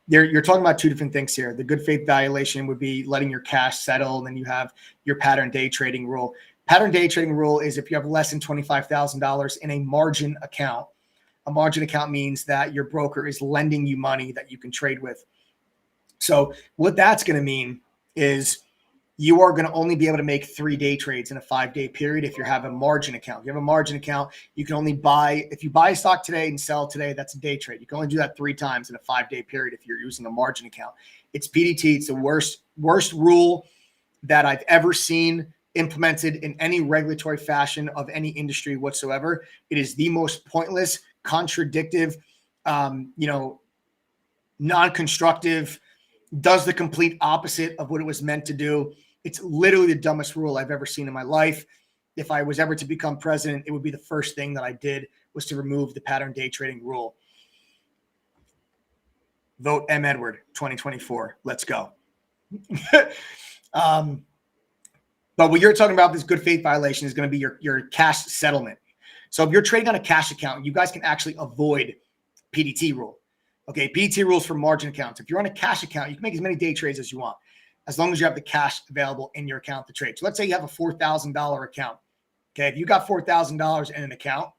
you're talking about two different things here. The good faith violation would be letting your cash settle, and then you have your pattern day trading rule. Pattern day trading rule is if you have less than $25,000 in a margin account. A margin account means that your broker is lending you money that you can trade with. So what that's going to mean is you are going to only be able to make 3 day trades in a 5-day period if you have a margin account. If you have a margin account, you can only buy, if you buy stock today and sell today, that's a day trade. You can only do that 3 times in a 5-day period if you're using a margin account. It's PDT. It's the worst rule that I've ever seen implemented in any regulatory fashion of any industry whatsoever. It is the most pointless, contradictive, non-constructive, does the complete opposite of what it was meant to do. It's literally the dumbest rule I've ever seen in my life. if I was ever to become president, it would be the first thing that I did was to remove the pattern day trading rule. Vote M. Edward 2024. Let's go. But what you're talking about, this good faith violation, is going to be your cash settlement. So if you're trading on a cash account, you guys can actually avoid PDT rule. Okay, PDT rules for margin accounts. If you're on a cash account, you can make as many day trades as you want, as long as you have the cash available in your account to trade. So let's say you have a $4,000 account. Okay, if you got $4,000 in an account,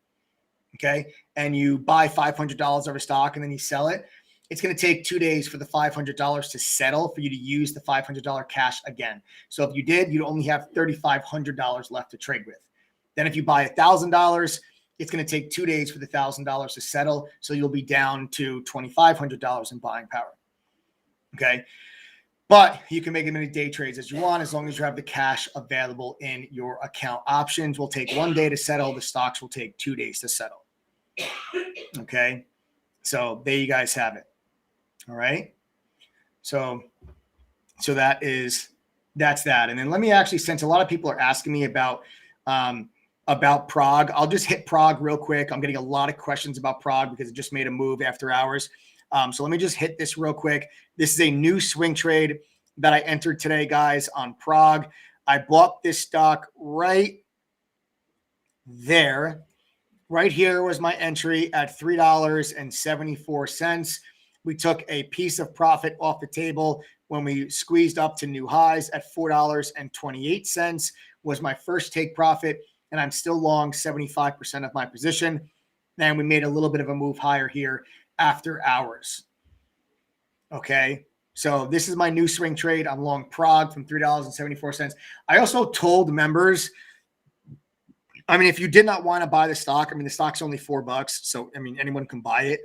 okay, and you buy $500 of a stock and then you sell it, it's going to take 2 days for the $500 to settle for you to use the $500 cash again. So if you did, you'd only have $3,500 left to trade with. Then if you buy $1,000, it's going to take 2 days for the $1,000 to settle. So you'll be down to $2,500 in buying power. Okay. But you can make as many day trades as you want, as long as you have the cash available in your account. Options will take 1 day to settle. The stocks will take 2 days to settle. Okay. So there you guys have it. All right. So that's that. And then let me actually, since a lot of people are asking me about PROG, I'll just hit PROG real quick. I'm getting a lot of questions about PROG because it just made a move after hours. So let me just hit this real quick. This is a new swing trade that I entered today, guys, on PROG. I bought this stock right there. Right here was my entry at $3.74. We took a piece of profit off the table when we squeezed up to new highs at $4.28 was my first take profit. And I'm still long 75% of my position. And we made a little bit of a move higher here after hours. Okay. So this is my new swing trade. I'm long PROG from $3.74. I also told members, I mean, if you did not want to buy the stock, I mean, the stock's only $4. So, I mean, anyone can buy it.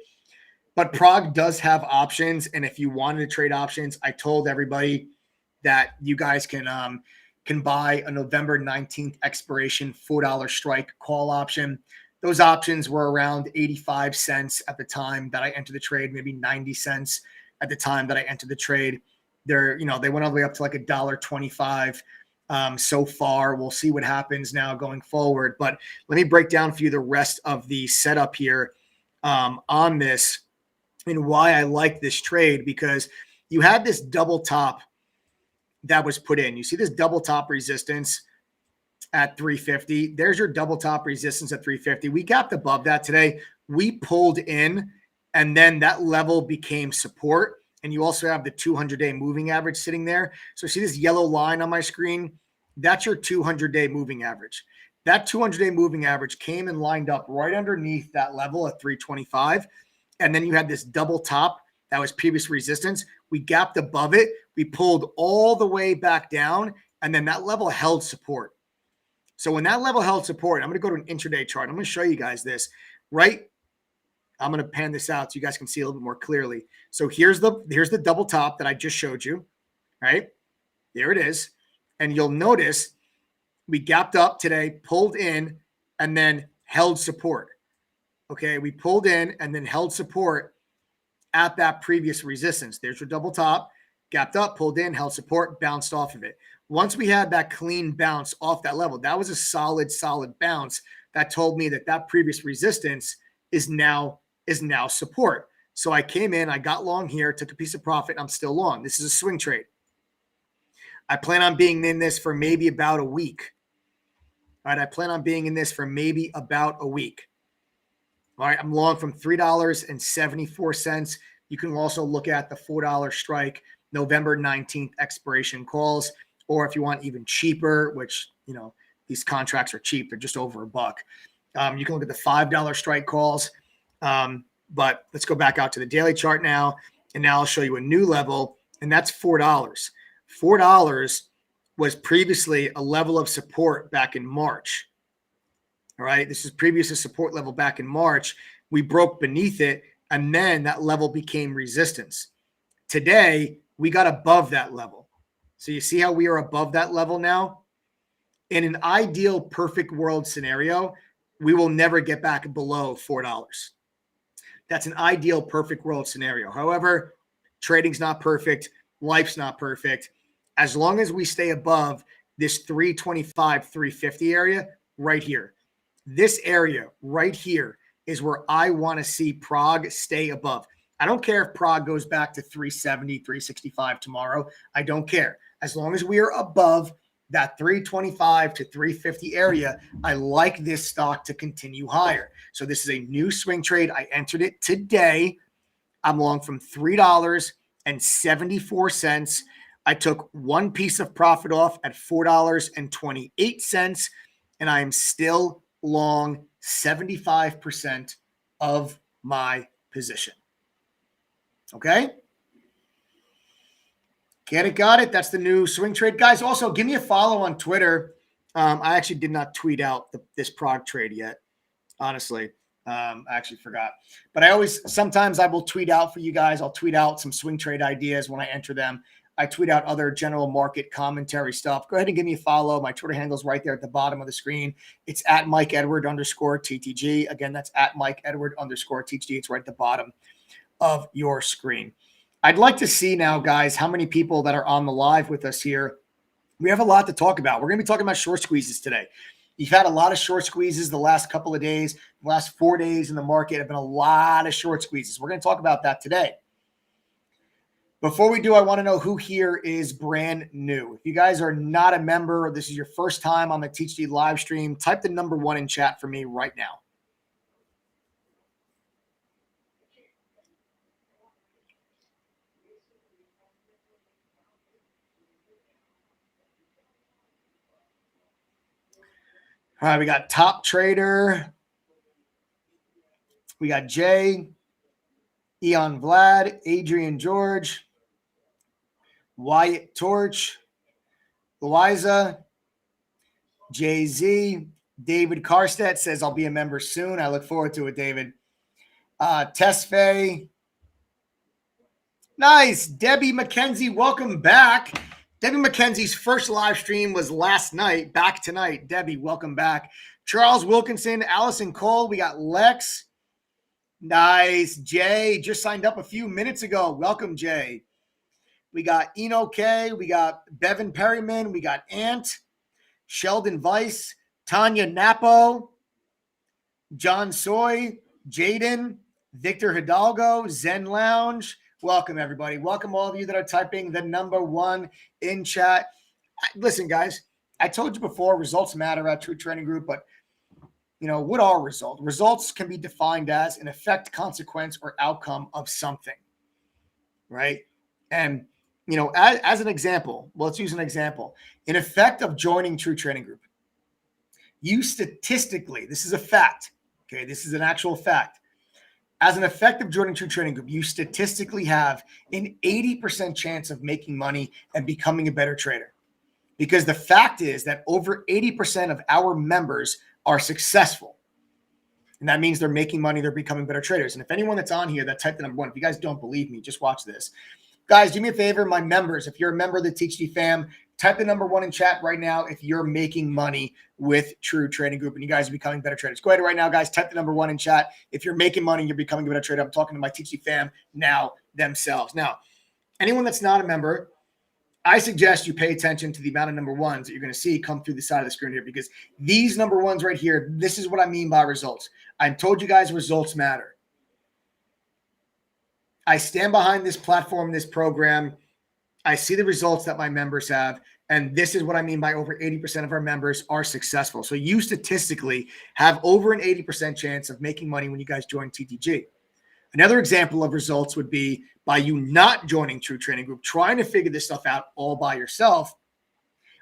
But PROG does have options. And if you wanted to trade options, I told everybody that you guys can buy a November 19th expiration $4 strike call option. Those options were around 85 cents at the time that I entered the trade, maybe 90 cents at the time that I entered the trade. They went all the way up to like $1.25 so far. We'll see what happens now going forward. But let me break down for you the rest of the setup here on this and why I like this trade, because you had this double top that was put in. You see this double top resistance at 350. There's your double top resistance at 350. We gapped above that today. We pulled in, and then that level became support. And you also have the 200-day moving average sitting there. So see this yellow line on my screen? That's your 200-day moving average. That 200-day moving average came and lined up right underneath that level at 325. And then you had this double top that was previous resistance. We gapped above it. We pulled all the way back down, and then that level held support. So when that level held support, I'm going to go to an intraday chart. I'm going to show you guys this, right? I'm going to pan this out so you guys can see a little bit more clearly. So here's the double top that I just showed you, right? There it is. And you'll notice we gapped up today, pulled in, and then held support. Okay, we pulled in and then held support at that previous resistance. There's your double top, gapped up, pulled in, held support, bounced off of it. Once we had that clean bounce off that level, that was a solid bounce that told me that that previous resistance is now support. So I came in, I got long here, took a piece of profit, and I'm still long. This is a swing trade. I plan on being in this for maybe about a week. All right, I plan on being in this for maybe about a week. All right, I'm long from $3.74. You can also look at the $4 strike November 19th expiration calls, or if you want even cheaper, which, these contracts are cheap. They're just over $1. You can look at the $5 strike calls. But let's go back out to the daily chart now. And now I'll show you a new level, and that's $4. $4 was previously a level of support back in March. All right, this is previous to support level back in March. We broke beneath it, and then that level became resistance. Today, we got above that level. So you see how we are above that level now? In an ideal perfect world scenario, we will never get back below $4. That's an ideal perfect world scenario. However, trading's not perfect. Life's not perfect. As long as we stay above this 325, 350 area, right here. This area right here is where I want to see PROG stay above. I don't care if PROG goes back to 370, 365 tomorrow. I don't care. As long as we are above that 325 to 350 area, I like this stock to continue higher. So this is a new swing trade. I entered it today. I'm long from $3.74. I took one piece of profit off at $4.28, and I am still long 75% of my position. Okay? Get it? Got it? That's the new swing trade. Guys, also give me a follow on Twitter. I actually did not tweet out this PROG trade yet, honestly. I actually forgot. But sometimes I will tweet out for you guys. I'll tweet out some swing trade ideas when I enter them. I tweet out other general market commentary stuff. Go ahead and give me a follow. My Twitter handle is right there at the bottom of the screen. It's at Mike Edward _TTG. Again, that's at Mike Edward _TTG. It's right at the bottom of your screen. I'd like to see now, guys, how many people that are on the live with us here. We have a lot to talk about. We're going to be talking about short squeezes today. You've had a lot of short squeezes the last couple of days. The last 4 days in the market have been a lot of short squeezes. We're going to talk about that today. Before we do, I want to know who here is brand new. If you guys are not a member, or this is your first time on the TTG live stream, type the number 1 in chat for me right now. All right, we got Top Trader. We got Jay, Eon Vlad, Adrian George, Wyatt Torch, Louisa, Jay-Z, David Karstedt says, I'll be a member soon. I look forward to it, David. Tesfaye. Nice. Debbie McKenzie, welcome back. Debbie McKenzie's first live stream was last night, back tonight. Debbie, welcome back. Charles Wilkinson, Allison Cole. We got Lex. Nice. Jay just signed up a few minutes ago. Welcome, Jay. We got Eno K. We got Bevan Perryman. We got Ant, Sheldon Weiss, Tanya Napo, John Soy, Jaden, Victor Hidalgo, Zen Lounge. Welcome, everybody. Welcome all of you that are typing the number 1 in chat. Listen, guys, I told you before, results matter at True Trading Group, but what are results? Results can be defined as an effect, consequence, or outcome of something, right? And, as an example, let's use an example. An effect of joining True Trading Group. You statistically, this is a fact, okay? This is an actual fact. As an effect of joining True Trading Group, you statistically have an 80% chance of making money and becoming a better trader. Because the fact is that over 80% of our members are successful. And that means they're making money, they're becoming better traders. And if anyone that's on here that typed the number 1, if you guys don't believe me, just watch this. Guys, do me a favor, my members, if you're a member of the TTG fam, type the number 1 in chat right now if you're making money with True Trading Group and you guys are becoming better traders. Go ahead right now, guys. Type the number 1 in chat. If you're making money, you're becoming a better trader. I'm talking to my TTG fam now themselves. Now, anyone that's not a member, I suggest you pay attention to the amount of number 1s that you're going to see come through the side of the screen here, because these number 1s right here, this is what I mean by results. I told you guys results matter. I stand behind this platform, this program. I see the results that my members have, and this is what I mean by over 80% of our members are successful. So you statistically have over an 80% chance of making money when you guys join TTG. Another example of results would be by you not joining True Trading Group, trying to figure this stuff out all by yourself.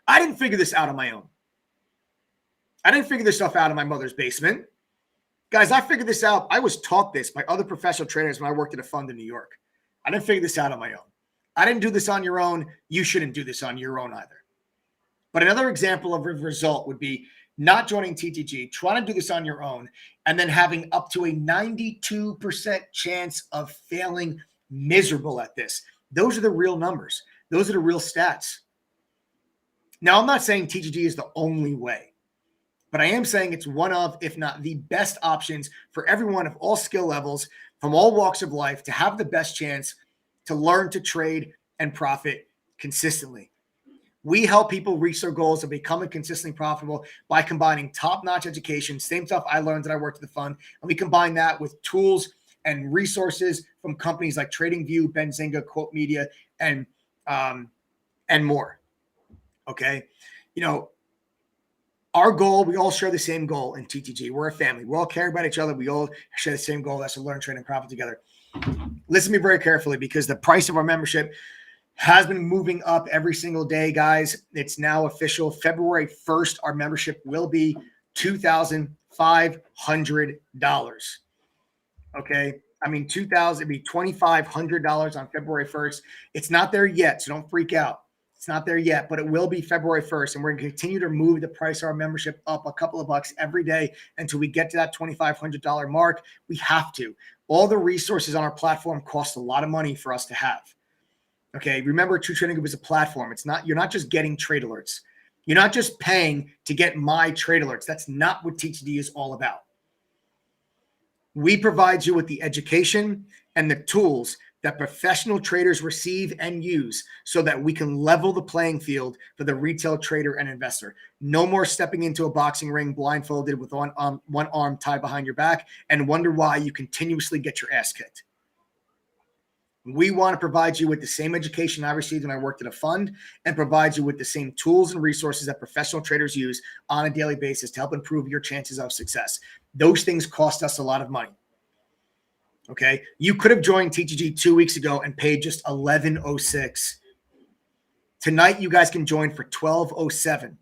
I didn't figure this out on my own. I didn't figure this stuff out in my mother's basement. Guys, I figured this out. I was taught this by other professional traders when I worked at a fund in New York. I didn't figure this out on my own. I didn't do this on your own. You shouldn't do this on your own either. But another example of a result would be not joining TTG, trying to do this on your own, and then having up to a 92% chance of failing miserable at this. Those are the real numbers. Those are the real stats. Now, I'm not saying TTG is the only way, but I am saying it's one of, if not the best options for everyone of all skill levels, from all walks of life, to have the best chance to learn to trade and profit consistently. We help people reach their goals of becoming consistently profitable by combining top-notch education, same stuff I learned that I worked at the fund, and we combine that with tools and resources from companies like TradingView, Benzinga, Quote Media, and more. Okay, you know, our goal, we all share the same goal in TTG. We're a family. We all care about each other. We all share the same goal. That's to learn, train, and profit together. Listen to me very carefully, because the price of our membership has been moving up every single day, guys. It's now official. February 1st, our membership will be $2,500. Okay. I mean, it'd be $2,500 on February 1st. It's not there yet, so don't freak out. It's not there yet, but it will be February 1st. And we're going to continue to move the price of our membership up a couple of bucks every day until we get to that $2,500 mark. We have to. All the resources on our platform cost a lot of money for us to have. Okay. Remember, True Trading Group is a platform. You're not just getting trade alerts. You're not just paying to get my trade alerts. That's not what TTD is all about. We provide you with the education and the tools that professional traders receive and use so that we can level the playing field for the retail trader and investor. No more stepping into a boxing ring blindfolded with one arm tied behind your back and wonder why you continuously get your ass kicked. We want to provide you with the same education I received when I worked at a fund, and provide you with the same tools and resources that professional traders use on a daily basis to help improve your chances of success. Those things cost us a lot of money. Okay. You could have joined TTG 2 weeks ago and paid just $11.06. Tonight, you guys can join for $12.07.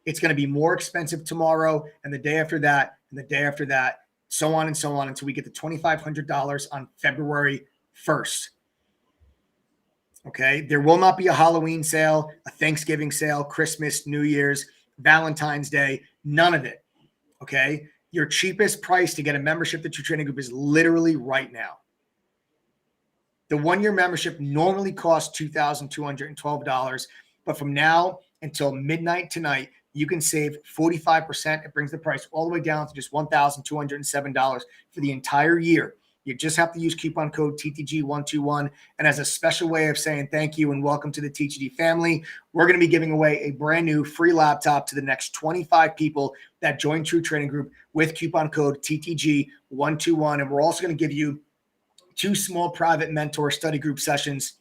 It's going to be more expensive tomorrow and the day after that and the day after that, so on until we get to $2,500 on February 1st. Okay. There will not be a Halloween sale, a Thanksgiving sale, Christmas, New Year's, Valentine's Day, none of it. Okay. Your cheapest price to get a membership to True Trading Group is literally right now. The 1-year membership normally costs $2,212, but from now until midnight tonight, you can save 45%. It brings the price all the way down to just $1,207 for the entire year. You just have to use coupon code TTG121. And as a special way of saying thank you and welcome to the TTG family, we're going to be giving away a brand new free laptop to the next 25 people that join True Trading Group with coupon code TTG121. And we're also going to give you 2 small private mentor study group sessions.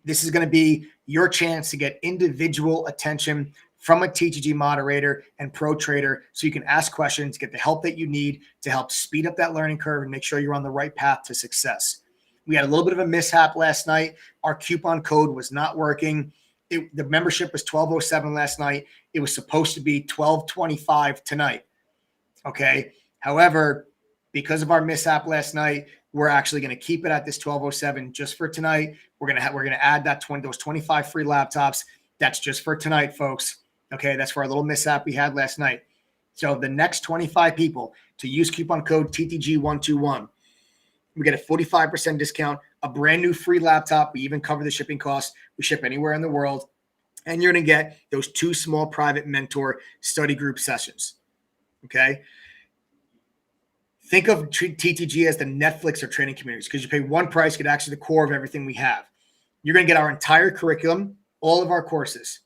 This is going to be your chance to get individual attention from a TTG moderator and pro trader, so you can ask questions, get the help that you need to help speed up that learning curve and make sure you're on the right path to success. We had a little bit of a mishap last night. Our coupon code was not working. The membership was $12.07 last night. It was supposed to be $12.25 tonight. Okay. However, because of our mishap last night, we're actually going to keep it at this $12.07 just for tonight. We're going to add those 25 free laptops. That's just for tonight, folks. Okay, that's for our little mishap we had last night. So the next 25 people to use coupon code TTG121, we get a 45% discount, a brand new free laptop. We even cover the shipping costs. We ship anywhere in the world. And you're going to get those 2 small private mentor study group sessions. Okay. Think of TTG as the Netflix or training communities, because you pay one price, get actually the core of everything we have. You're going to get our entire curriculum, all of our courses.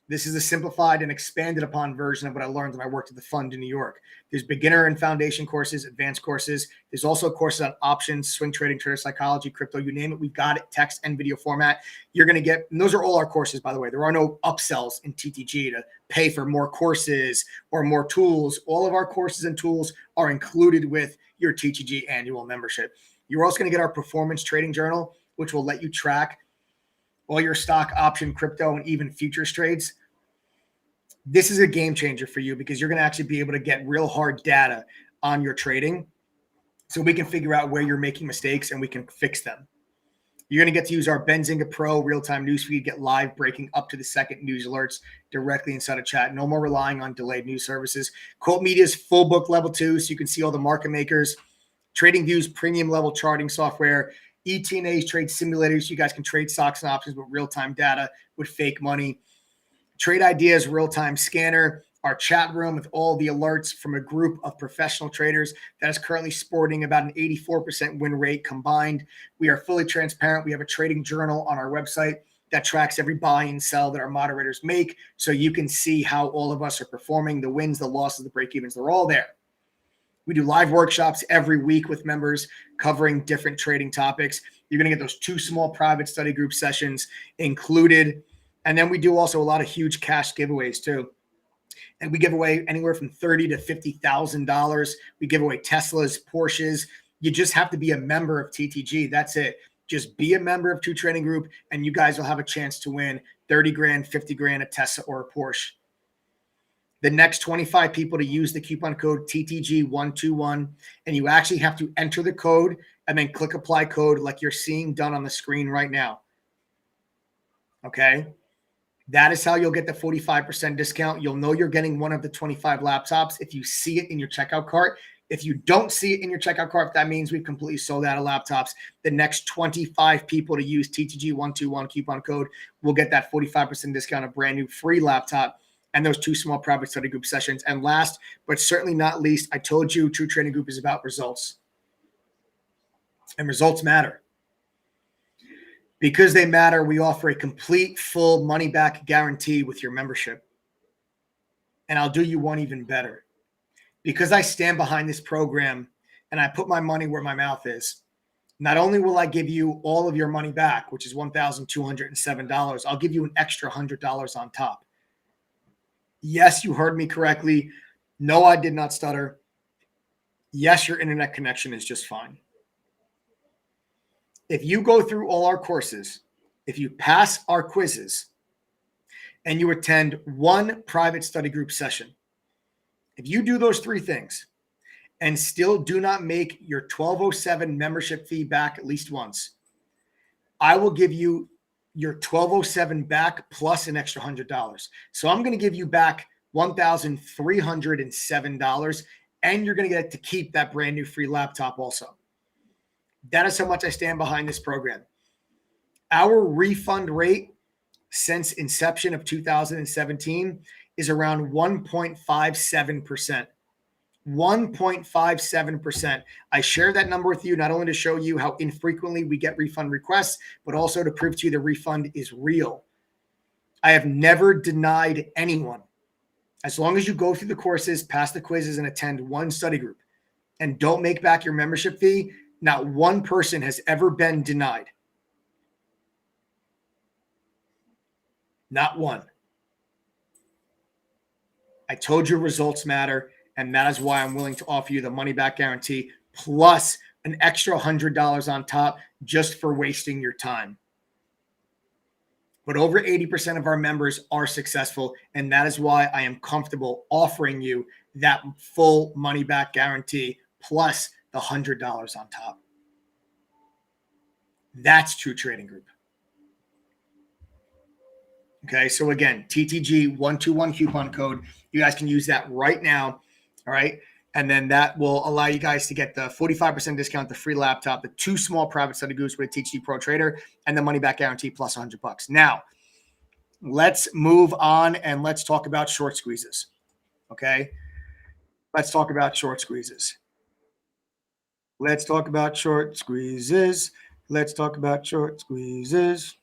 This is a simplified and expanded upon version of what I learned when I worked at the fund in New York. There's beginner and foundation courses, advanced courses. There's also courses on options, swing trading, trader psychology, crypto, you name it. We've got it, text and video format. You're going to get, and those are all our courses, by the way. There are no upsells in TTG to pay for more courses or more tools. All of our courses and tools are included with your TTG annual membership. You're also going to get our performance trading journal, which will let you track all your stock, option, crypto, and even futures trades. This is a game changer for you, because you're going to actually be able to get real hard data on your trading, so we can figure out where you're making mistakes and we can fix them. You're going to get to use our Benzinga Pro real-time newsfeed, get live breaking up to the second news alerts directly inside of chat. No more relying on delayed news services. Quote Media's full book level 2, so you can see all the market makers. TradingView's premium level charting software. ETNA's trade simulators, so you guys can trade stocks and options with real-time data with fake money. Trade Ideas real-time scanner, our chat room with all the alerts from a group of professional traders that is currently sporting about an 84% win rate combined. We are fully transparent. We have a trading journal on our website that tracks every buy and sell that our moderators make. So you can see how all of us are performing, the wins, the losses, the break evens, they're all there. We do live workshops every week with members covering different trading topics. You're going to get those 2 small private study group sessions included. And then we do also a lot of huge cash giveaways too. And we give away anywhere from $30,000 to $50,000. We give away Teslas, Porsches. You just have to be a member of TTG. That's it. Just be a member of Two Trading Group, and you guys will have a chance to win 30 grand, 50 grand, a Tesla or a Porsche. The next 25 people to use the coupon code TTG121, and you actually have to enter the code and then click apply code like you're seeing done on the screen right now. Okay? That is how you'll get the 45% discount. You'll know you're getting one of the 25 laptops if you see it in your checkout cart. If you don't see it in your checkout cart, that means we've completely sold out of laptops. The next 25 people to use TTG121 coupon code will get that 45% discount, a brand new free laptop, and those 2 small private study group sessions. And last, but certainly not least, I told you True Trading Group is about results. And results matter. Because they matter, we offer a complete, full money-back guarantee with your membership. And I'll do you one even better. Because I stand behind this program and I put my money where my mouth is, not only will I give you all of your money back, which is $1,207, I'll give you an extra $100 on top. Yes, you heard me correctly. No, I did not stutter. Yes, your internet connection is just fine. If you go through all our courses, if you pass our quizzes, and you attend 1 private study group session, if you do those 3 things and still do not make your $1,207 membership fee back at least once, I will give you your $1,207 back plus an extra $100. So I'm going to give you back $1,307, and you're going to get to keep that brand new free laptop also. That is how much I stand behind this program. Our refund rate since inception of 2017 is around 1.57%. 1.57%. I share that number with you not only to show you how infrequently we get refund requests, but also to prove to you the refund is real. I have never denied anyone. As long as you go through the courses, pass the quizzes, and attend 1 study group, and don't make back your membership fee, not 1 person has ever been denied. Not 1. I told you results matter, and that is why I'm willing to offer you the money back guarantee plus an extra $100 on top just for wasting your time. But over 80% of our members are successful, and that is why I am comfortable offering you that full money back guarantee plus the $100 on top. That's True Trading Group. Okay, so again, TTG121 coupon code. You guys can use that right now. All right. And then that will allow you guys to get the 45% discount, the free laptop, the 2 small private study groups with a TTG Pro Trader, and the money back guarantee plus $100. Now, let's move on and let's talk about short squeezes. Okay. Let's talk about short squeezes. Let's talk about short squeezes. Let's talk about short squeezes.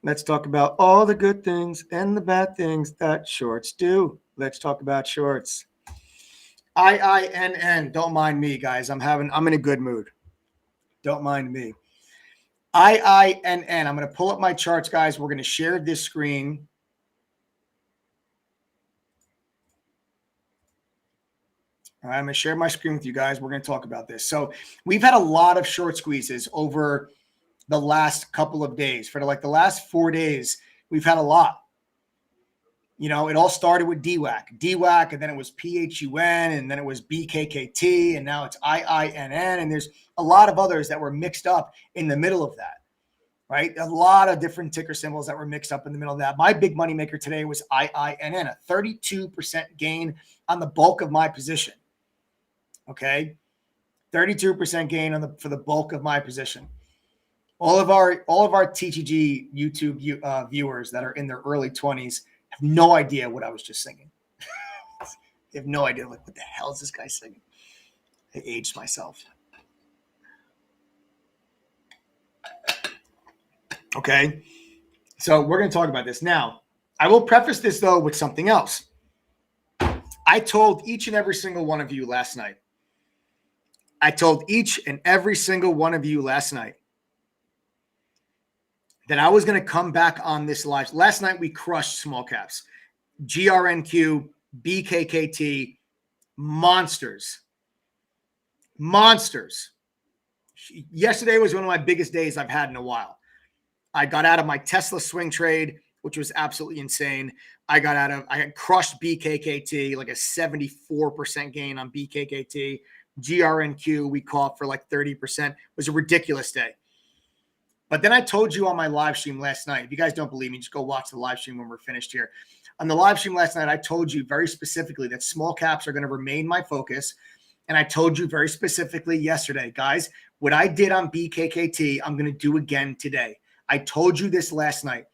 Let's talk about all the good things and the bad things that shorts do. Let's talk about shorts. IINN. Don't mind me, guys. I'm in a good mood. Don't mind me. IINN. I'm going to pull up my charts, guys. We're going to share this screen. All right, I'm going to share my screen with you guys. We're going to talk about this. So we've had a lot of short squeezes over the last couple of days. For like the last 4 days, we've had a lot. You know, it all started with DWAC, and then it was PHUN, and then it was BKKT, and now it's IINN, and there's a lot of others that were mixed up in the middle of that, right? A lot of different ticker symbols that were mixed up in the middle of that. My big money maker today was IINN, a 32% gain on the bulk of my position, okay? 32% gain for the bulk of my position. All of our TTG YouTube viewers that are in their early 20s have no idea what I was just singing. They have no idea, like, what the hell is this guy singing? I aged myself. Okay. So we're going to talk about this. Now, I will preface this, though, with something else. I told each and every single one of you last night. I told each and every single one of you last night that I was going to come back on this live. Last night, we crushed small caps. GRNQ, BKKT, monsters. Monsters. Yesterday was one of my biggest days I've had in a while. I got out of my Tesla swing trade, which was absolutely insane. I had crushed BKKT, like a 74% gain on BKKT. GRNQ, we caught for like 30%. It was a ridiculous day. But then I told you on my live stream last night, if you guys don't believe me, just go watch the live stream when we're finished here. On the live stream last night, I told you very specifically that small caps are going to remain my focus. And I told you very specifically yesterday, guys, what I did on BKKT, I'm going to do again today. I told you this last night.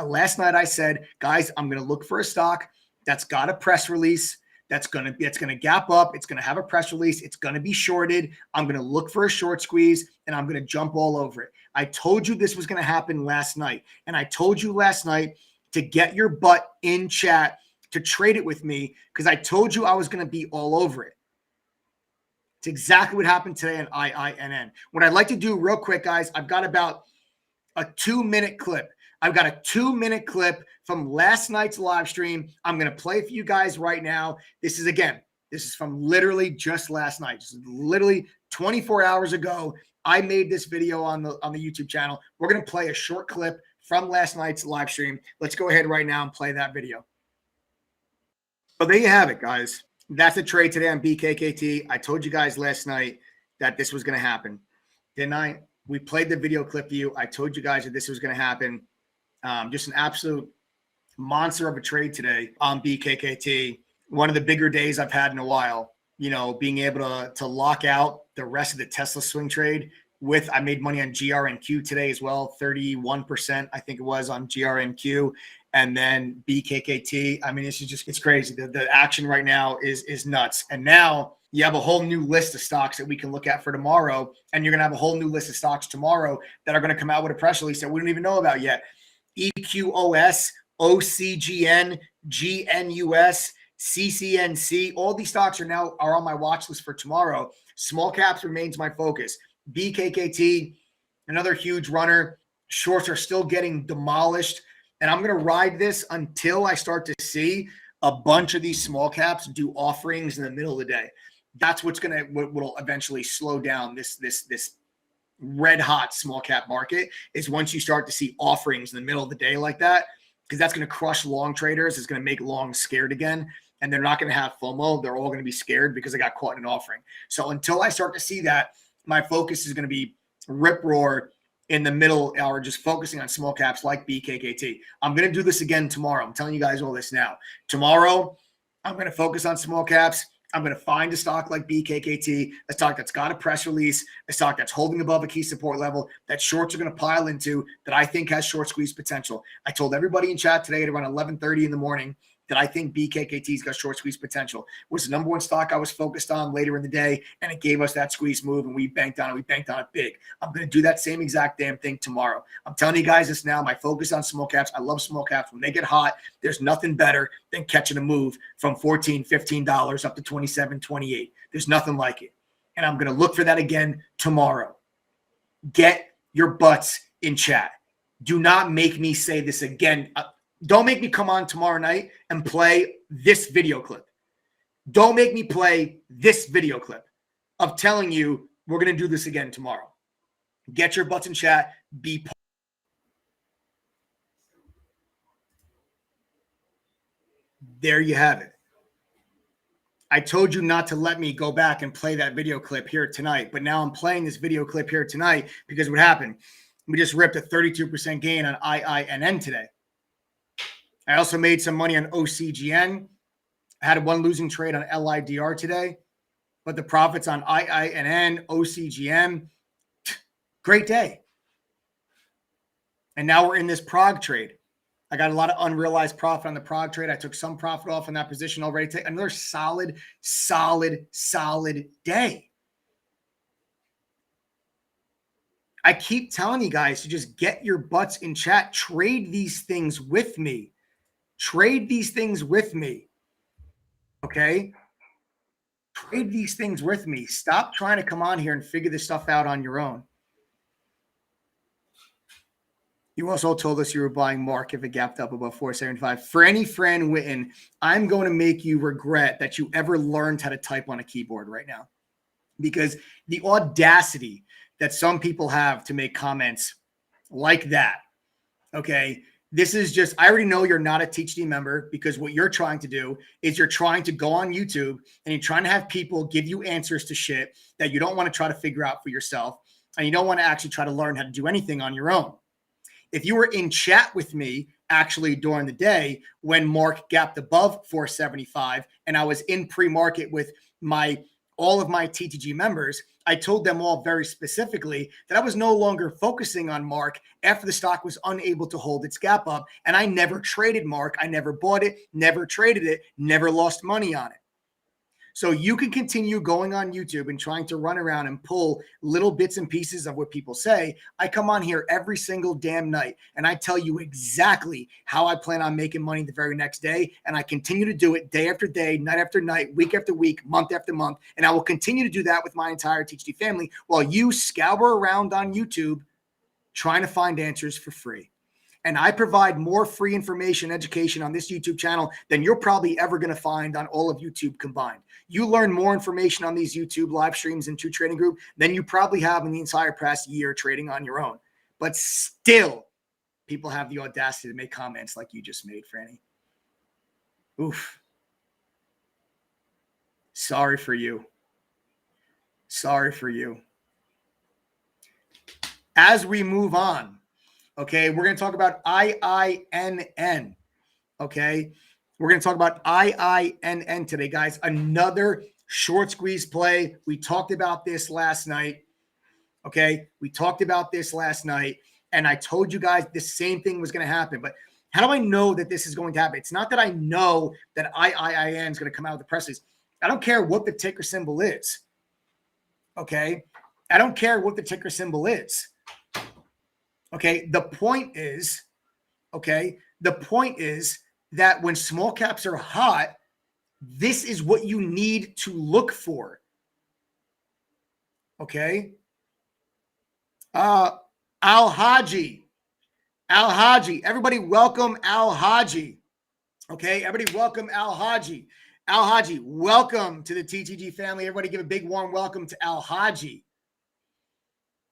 Last night I said, guys, I'm going to look for a stock that's got a press release that's going to gap up. It's going to have a press release. It's going to be shorted. I'm going to look for a short squeeze and I'm going to jump all over it. I told you this was going to happen last night. And I told you last night to get your butt in chat to trade it with me because I told you I was going to be all over it. It's exactly what happened today in IINN. What I'd like to do real quick, guys, I've got about a 2-minute clip. I've got a 2-minute clip from last night's live stream. I'm going to play for you guys right now. This is from literally just last night. Just literally 24 hours ago. I made this video on the YouTube channel. We're going to play a short clip from last night's live stream. Let's go ahead right now and play that video. So there you have it, guys. That's the trade today on BKKT. I told you guys last night that this was going to happen. Didn't I? We played the video clip for you. I told you guys that this was going to happen. Just an absolute monster of a trade today on BKKT. One of the bigger days I've had in a while, you know, being able to lock out the rest of the Tesla swing trade I made money on GRNQ today as well. 31%, I think it was on GRNQ. And then BKKT. I mean, it's crazy. The action right now is nuts. And now you have a whole new list of stocks that we can look at for tomorrow. And you're going to have a whole new list of stocks tomorrow that are going to come out with a press release that we don't even know about yet. EQOS, OCGN, GNUS, CCNC, all these stocks are on my watch list for tomorrow. Small caps remains my focus. BKKT, another huge runner. Shorts are still getting demolished. And I'm going to ride this until I start to see a bunch of these small caps do offerings in the middle of the day. That's what will eventually slow down this red hot small cap market, is once you start to see offerings in the middle of the day like that, because that's going to crush long traders. It's going to make long scared again. And they're not going to have FOMO. They're all going to be scared because they got caught in an offering. So until I start to see that, my focus is going to be rip roar in the middle hour, just focusing on small caps like BKKT. I'm going to do this again tomorrow. I'm telling you guys all this now. Tomorrow, I'm going to focus on small caps. I'm going to find a stock like BKKT, a stock that's got a press release, a stock that's holding above a key support level, that shorts are going to pile into, that I think has short squeeze potential. I told everybody in chat today at around 11:30 in the morning that I think BKKT's got short squeeze potential. It was the number one stock I was focused on later in the day, and it gave us that squeeze move, and we banked on it. We banked on it big. I'm going to do that same exact damn thing tomorrow. I'm telling you guys this now. My focus on small caps. I love small caps. When they get hot, there's nothing better than catching a move from $14, $15 up to $27, $28. There's nothing like it. And I'm going to look for that again tomorrow. Get your butts in chat. Do not make me say this again. Don't make me come on tomorrow night and play this video clip. Don't make me play this video clip of telling you we're going to do this again tomorrow. Get your butts in chat. Be part. There you have it. I told you not to let me go back and play that video clip here tonight, but now I'm playing this video clip here tonight because what happened? We just ripped a 32% gain on IINN today. I also made some money on OCGN. I had one losing trade on LIDR today, but the profits on IINN, OCGN, great day. And now we're in this PROG trade. I got a lot of unrealized profit on the PROG trade. I took some profit off in that position already. Another solid day. I keep telling you guys to just get your butts in chat. Trade these things with me. Trade these things with me. Okay? Trade these things with me. Stop trying to come on here and figure this stuff out on your own. You also told us you were buying Mark if it gapped up above 475. For any friend Witten, I'm going to make you regret that you ever learned how to type on a keyboard right now. Because the audacity that some people have to make comments like that, okay, this is just, I already know you're not a THD member, because what you're trying to do is you're trying to go on YouTube and you're trying to have people give you answers to shit that you don't want to try to figure out for yourself, and you don't want to actually try to learn how to do anything on your own. If you were in chat with me actually during the day when Mark gapped above 475 and I was in pre-market with all of my TTG members, I told them all very specifically that I was no longer focusing on Mark after the stock was unable to hold its gap up. And I never traded Mark. I never bought it, never traded it, never lost money on it. So you can continue going on YouTube and trying to run around and pull little bits and pieces of what people say. I come on here every single damn night and I tell you exactly how I plan on making money the very next day. And I continue to do it day after day, night after night, week after week, month after month. And I will continue to do that with my entire THD family while you scour around on YouTube trying to find answers for free. And I provide more free information, education on this YouTube channel than you're probably ever going to find on all of YouTube combined. You learn more information on these YouTube live streams and True Trading Group than you probably have in the entire past year trading on your own. But still, people have the audacity to make comments like you just made, Franny. Oof. Sorry for you. Sorry for you. As we move on, okay, we're going to talk about IINN. Okay, we're going to talk about IINN today, guys. Another short squeeze play. We talked about this last night. Okay, we talked about this last night, and I told you guys the same thing was going to happen. But how do I know that this is going to happen? It's not that I know that IINN is going to come out with the press release. I don't care what the ticker symbol is. Okay, I don't care what the ticker symbol is. Okay, the point is that when small caps are hot, this is what you need to look for. Okay. Al-Haji. Everybody welcome Al-Haji. Okay, everybody welcome Al-Haji. Al-Haji, welcome to the TTG family. Everybody give a big warm welcome to Al-Haji.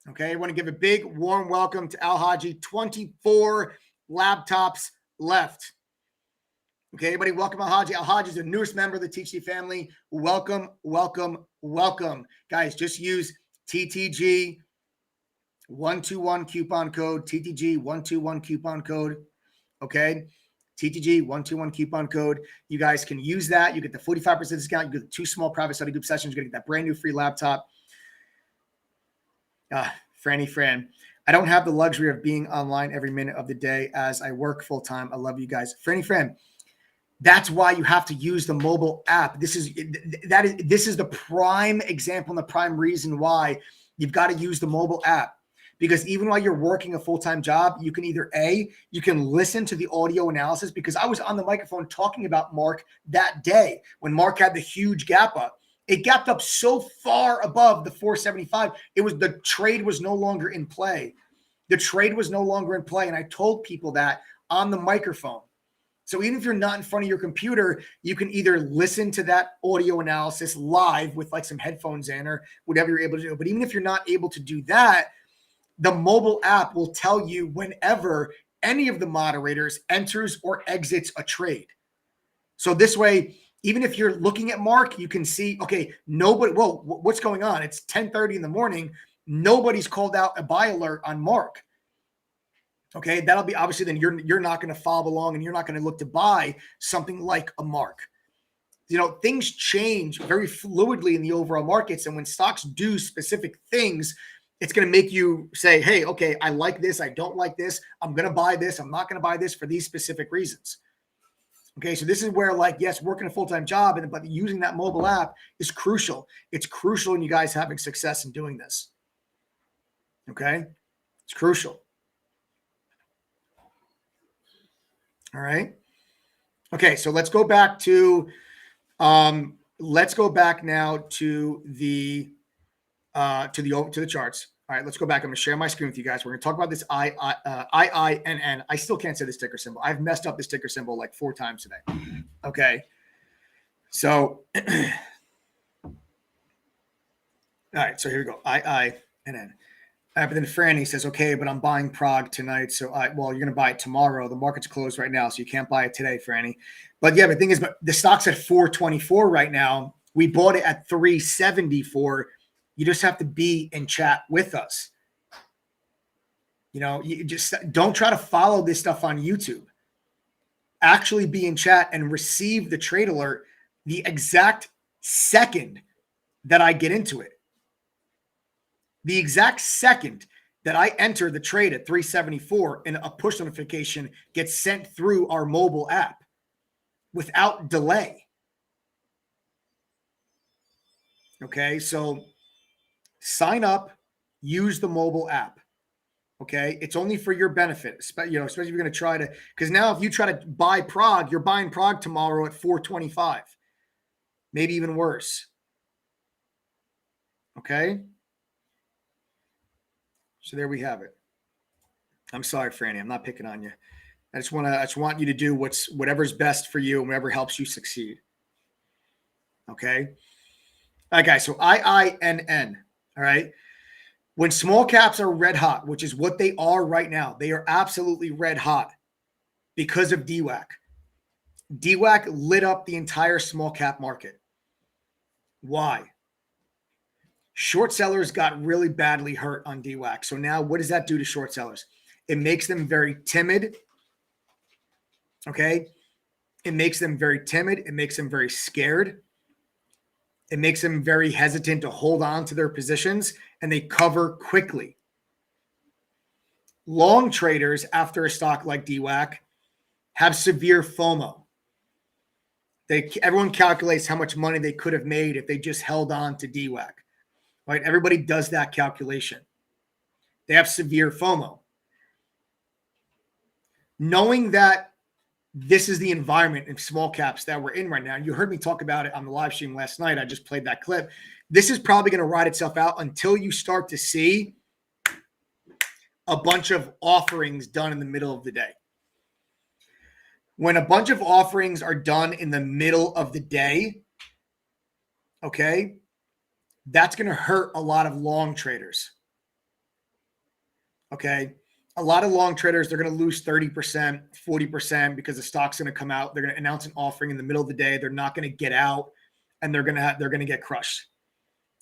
Okay, I want to give a big warm welcome to Al-Haji. 24 laptops left. Okay, everybody welcome Al-Haji. Al-Haji is the newest member of the TTG family. Welcome, welcome, welcome. Guys, just use TTG 121 coupon code. TTG 121 coupon code. Okay, TTG 121 coupon code. You guys can use that. You get the 45% discount. You get the 2 small private study group sessions. You're going to get that brand new free laptop. Franny Fran, I don't have the luxury of being online every minute of the day as I work full time. I love you guys. Franny Fran, that's why you have to use the mobile app. This is the prime example and the prime reason why you've got to use the mobile app. Because even while you're working a full-time job, you can either you can listen to the audio analysis, because I was on the microphone talking about Mark that day when Mark had the huge gap up. It gapped up so far above the 475. The trade was no longer in play. The trade was no longer in play. And I told people that on the microphone. So even if you're not in front of your computer, you can either listen to that audio analysis live with like some headphones in or whatever you're able to do. But even if you're not able to do that, the mobile app will tell you whenever any of the moderators enters or exits a trade. So this way, even if you're looking at Mark, you can see, okay, what's going on? It's 10:30 in the morning. Nobody's called out a buy alert on Mark. Okay, that'll be obviously then you're not going to follow along and you're not going to look to buy something like a Mark. You know, things change very fluidly in the overall markets. And when stocks do specific things, it's going to make you say, hey, okay, I like this. I don't like this. I'm going to buy this. I'm not going to buy this for these specific reasons. Okay, so this is where, like, yes, working a full-time job, but using that mobile app is crucial. It's crucial in you guys having success in doing this. Okay, It's crucial. All right. Okay, so let's go back to let's go back now to the charts. All right, let's go back. I'm going to share my screen with you guys. We're going to talk about this IINN. I still can't say this ticker symbol. I've messed up this ticker symbol like 4 times today. Okay. So, all right. So here we go. IINN. But then Franny says, okay, but I'm buying PROG tonight. So, well, you're going to buy it tomorrow. The market's closed right now, so you can't buy it today, Franny. But yeah, the thing is, but the stock's at 424 right now. We bought it at 374. You just have to be in chat with us. You know, you just don't try to follow this stuff on YouTube. Actually be in chat and receive the trade alert the exact second that I get into it. The exact second that I enter the trade at 374 and a push notification gets sent through our mobile app without delay. Okay, so sign up, use the mobile app. Okay, it's only for your benefit, especially if you're going to try to, because now if you try to buy PROG, you're buying PROG tomorrow at 425, maybe even worse. Okay, so there we have it. I'm sorry, Franny, I'm not picking on you. I just want you to do whatever's best for you and whatever helps you succeed. Okay, all right, guys. So IINN. All right. When small caps are red hot, which is what they are right now, they are absolutely red hot because of DWAC. DWAC lit up the entire small cap market. Why? Short sellers got really badly hurt on DWAC. So now what does that do to short sellers? It makes them very timid. Okay. It makes them very timid. It makes them very scared. It makes them very hesitant to hold on to their positions, and they cover quickly. Long traders after a stock like DWAC have severe FOMO. Everyone calculates how much money they could have made if they just held on to DWAC. Right? Everybody does that calculation. They have severe FOMO. Knowing that this is the environment in small caps that we're in right now. You heard me talk about it on the live stream last night. I just played that clip. This is probably going to ride itself out until you start to see a bunch of offerings done in the middle of the day. When a bunch of offerings are done in the middle of the day, okay, that's going to hurt a lot of long traders. Okay. A lot of long traders, they're going to lose 30%, 40% because the stock's going to come out. They're going to announce an offering in the middle of the day. They're not going to get out, and they're going to get crushed.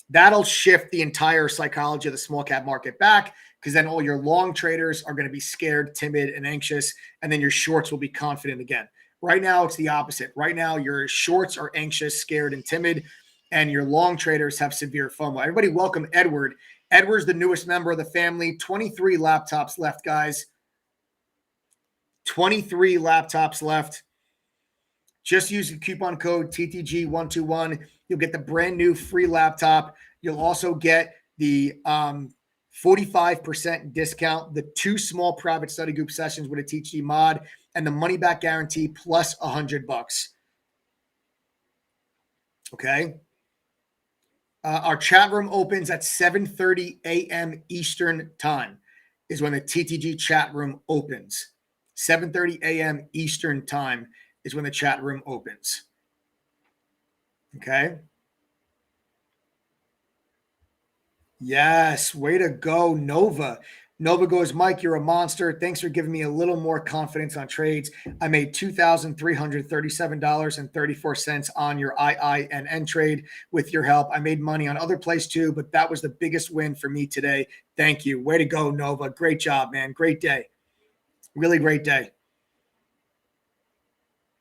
That'll shift the entire psychology of the small cap market back, because then all your long traders are going to be scared, timid, and anxious, and then your shorts will be confident again. Right now, it's the opposite. Right now, your shorts are anxious, scared, and timid, and your long traders have severe FOMO. Everybody welcome Edward. Edward's the newest member of the family. 23 laptops left, guys. 23 laptops left. Just use the coupon code TTG121. You'll get the brand new free laptop. You'll also get the 45% discount, the 2 small private study group sessions with a TTG mod, and the money back guarantee plus $100. Okay. Our chat room opens at 7:30 a.m. Eastern time is when the TTG chat room opens. 7:30 a.m. Eastern time is when the chat room opens. Okay. Yes. Way to go, Nova. Nova goes, Mike, you're a monster. Thanks for giving me a little more confidence on trades. I made $2,337.34 on your IINN trade with your help. I made money on other plays too, but that was the biggest win for me today. Thank you. Way to go, Nova. Great job, man. Great day. Really great day.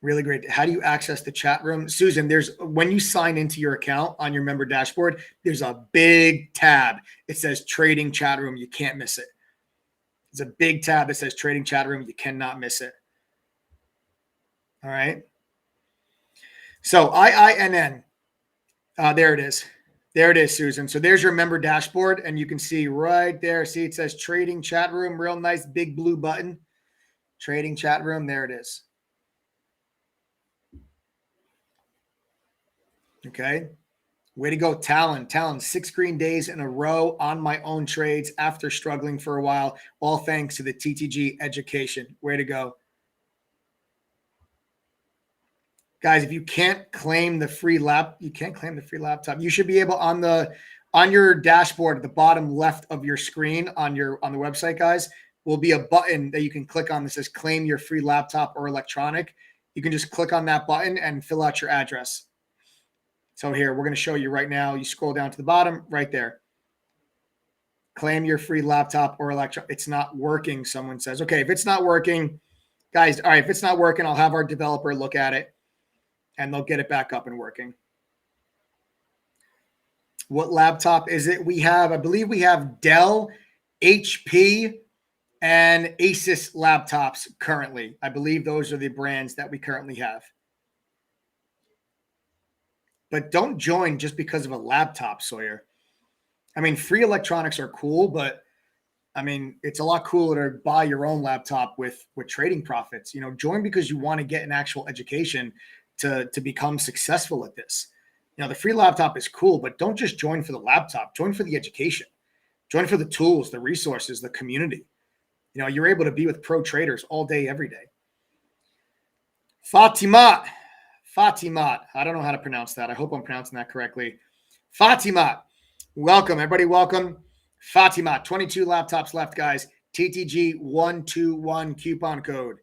Really great. How do you access the chat room? Susan, when you sign into your account on your member dashboard, there's a big tab. It says trading chat room. You can't miss it. It's a big tab that says trading chat room. You cannot miss it. All right. So IINN, there it is. There it is, Susan. So there's your member dashboard, and you can see right there. See, it says trading chat room, real nice big blue button. Trading chat room. There it is. Okay. Way to go, Talon. Talon, 6 green days in a row on my own trades after struggling for a while, all thanks to the TTG education. Way to go. Guys, if you can't claim the free laptop, you should be able on your dashboard at the bottom left of your screen on the website, guys, will be a button that you can click on that says claim your free laptop or electronic. You can just click on that button and fill out your address. So here, we're going to show you right now. You scroll down to the bottom right there. Claim your free laptop or electronic. It's not working, someone says. Okay, if it's not working, guys, all right, if it's not working, I'll have our developer look at it and they'll get it back up and working. What laptop is it? I believe we have Dell, HP, and Asus laptops currently. I believe those are the brands that we currently have. But don't join just because of a laptop, Sawyer. I mean, free electronics are cool, but I mean, it's a lot cooler to buy your own laptop with trading profits. Join because you want to get an actual education to become successful at this. The free laptop is cool, but don't just join for the laptop. Join for the education. Join for the tools, the resources, the community. You're able to be with pro traders all day, every day. Fatimat. I don't know how to pronounce that. I hope I'm pronouncing that correctly. Fatimat. Welcome, everybody. Welcome. Fatimat. 22 laptops left, guys. TTG121 coupon code.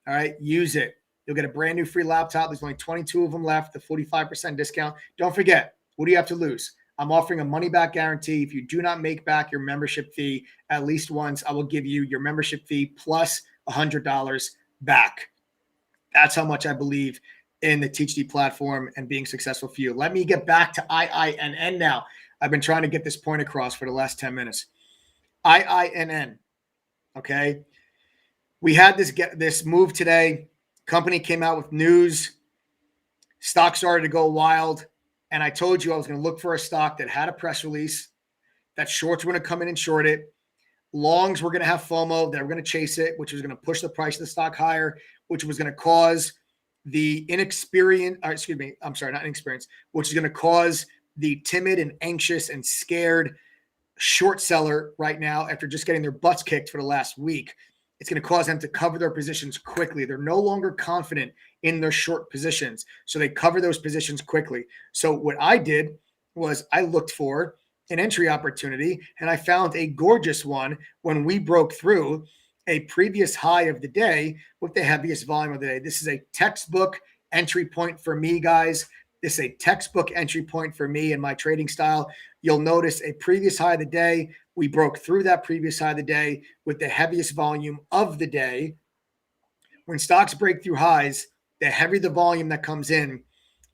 All right. Use it. You'll get a brand new free laptop. There's only 22 of them left, the 45% discount. Don't forget, what do you have to lose? I'm offering a money-back guarantee. If you do not make back your membership fee at least once, I will give you your membership fee plus $100 back. That's how much I believe in the TeachD platform and being successful for you. Let me get back to IINN now. I've been trying to get this point across for the last 10 minutes. IINN, okay? We had this move today. Company came out with news. Stock started to go wild. And I told you I was going to look for a stock that had a press release, that shorts were going to come in and short it. Longs were going to have FOMO. They were going to chase it, which was going to push the price of the stock higher, which was going to cause the which is going to cause the timid and anxious and scared short seller right now after just getting their butts kicked for the last week. It's going to cause them to cover their positions quickly. They're no longer confident in their short positions, so they cover those positions quickly. So what I did was I looked for an entry opportunity, and I found a gorgeous one when we broke through a previous high of the day with the heaviest volume of the day. This is a textbook entry point for me, guys. This is a textbook entry point for me and my trading style. You'll notice a previous high of the day. We broke through that previous high of the day with the heaviest volume of the day. When stocks break through highs, the heavier the volume that comes in,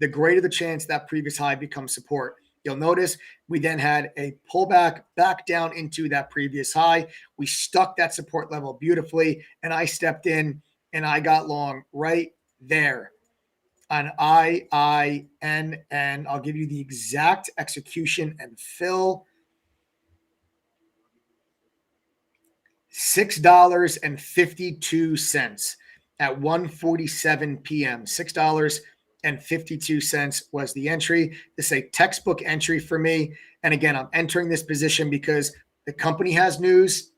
the greater the chance that previous high becomes support. You'll notice we then had a pullback back down into that previous high. We stuck that support level beautifully, and I stepped in and I got long right there on IINN. I'll give you the exact execution and fill. $6.52 at 1:47 p.m. $6.52 was the entry. This is a textbook entry for me. And again, I'm entering this position because the company has news.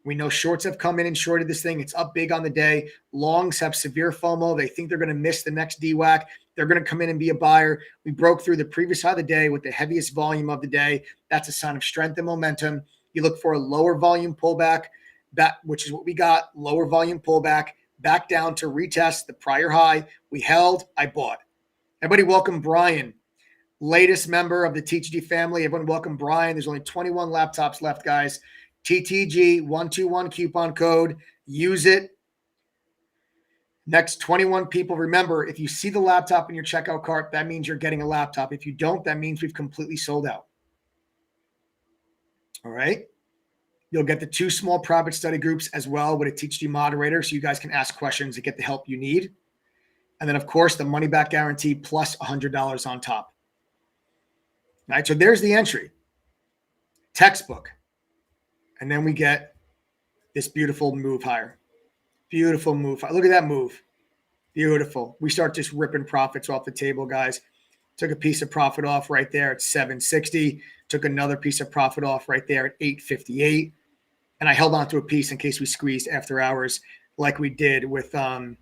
We know shorts have come in and shorted this thing. It's up big on the day. Longs have severe FOMO. They think they're going to miss the next DWAC. They're going to come in and be a buyer. We broke through the previous high of the day with the heaviest volume of the day. That's a sign of strength and momentum. You look for a lower volume pullback, which is what we got, lower volume pullback, back down to retest the prior high. We held, I bought. Everybody welcome Brian, latest member of the TTG family. Everyone welcome Brian. There's only 21 laptops left, guys. TTG121 coupon code. Use it. Next 21 people. Remember, if you see the laptop in your checkout cart, that means you're getting a laptop. If you don't, that means we've completely sold out. All right. You'll get the 2 small private study groups as well with a TTG moderator, so you guys can ask questions and get the help you need. And then, of course, the money back guarantee plus $100 on top. All right, so there's the entry. Textbook. And then we get this beautiful move higher. Beautiful move. Look at that move. Beautiful. We start just ripping profits off the table, guys. Took a piece of profit off right there at 760. Took another piece of profit off right there at 858. And I held on to a piece in case we squeezed after hours like we did with BKKT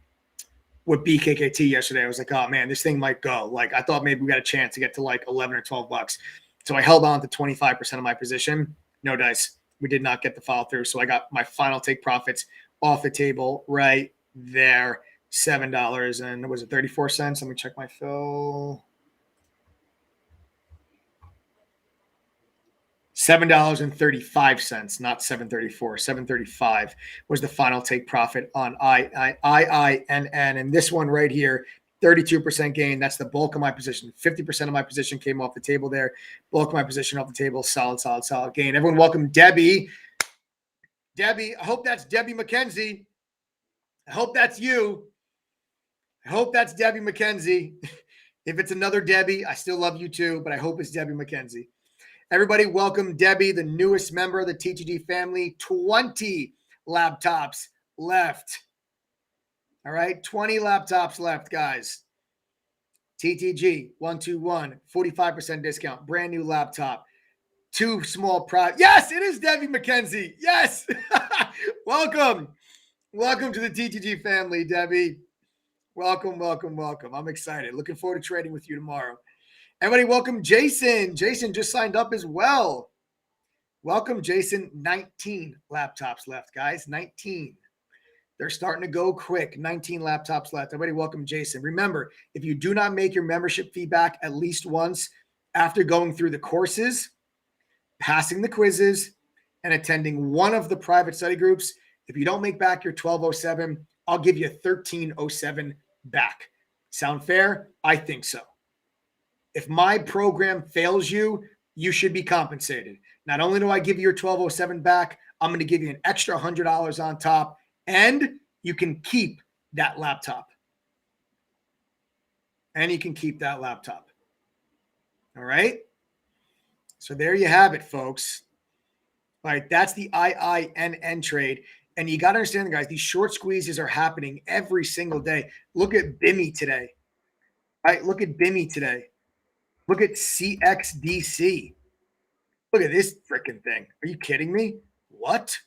yesterday. I was like, oh man, this thing might go. Like I thought maybe we got a chance to get to like 11 or 12 bucks. So I held on to 25% of my position. No dice. We did not get the follow through. So I got my final take profits off the table right there. $7 and was it 34 cents? Let me check my fill. $7.35, not $7.34. $7.35 was the final take profit on IINN. And this one right here, 32% gain. That's the bulk of my position. 50% of my position came off the table there. Bulk of my position off the table. Solid gain. Everyone welcome Debbie. Debbie, I hope that's Debbie McKenzie. I hope that's you. I hope that's Debbie McKenzie. If it's another Debbie, I still love you too, but I hope it's Debbie McKenzie. Everybody, welcome Debbie, the newest member of the TTG family. 20 laptops left. All right, 20 laptops left, guys. TTG 121, 45% discount, brand new laptop. 2 small product. Yes, it is Debbie McKenzie. Yes. Welcome. Welcome to the TTG family, Debbie. Welcome. I'm excited. Looking forward to trading with you tomorrow. Everybody, welcome Jason. Jason just signed up as well. Welcome, Jason. 19 laptops left, guys. 19. They're starting to go quick. 19 laptops left. Everybody, welcome Jason. Remember, if you do not make your membership fee back at least once after going through the courses, passing the quizzes, and attending one of the private study groups, if you don't make back your 1207, I'll give you 1307 back. Sound fair? I think so. If my program fails you, you should be compensated. Not only do I give you your 1207 back, I'm going to give you an extra $100 on top, and you can keep that laptop. All right? So there you have it, folks. All right, that's the IINN trade. And you got to understand, guys, these short squeezes are happening every single day. Look at BIMI today. All right, look at BIMI today. Look at CXDC. Look at this freaking thing. Are you kidding me? What?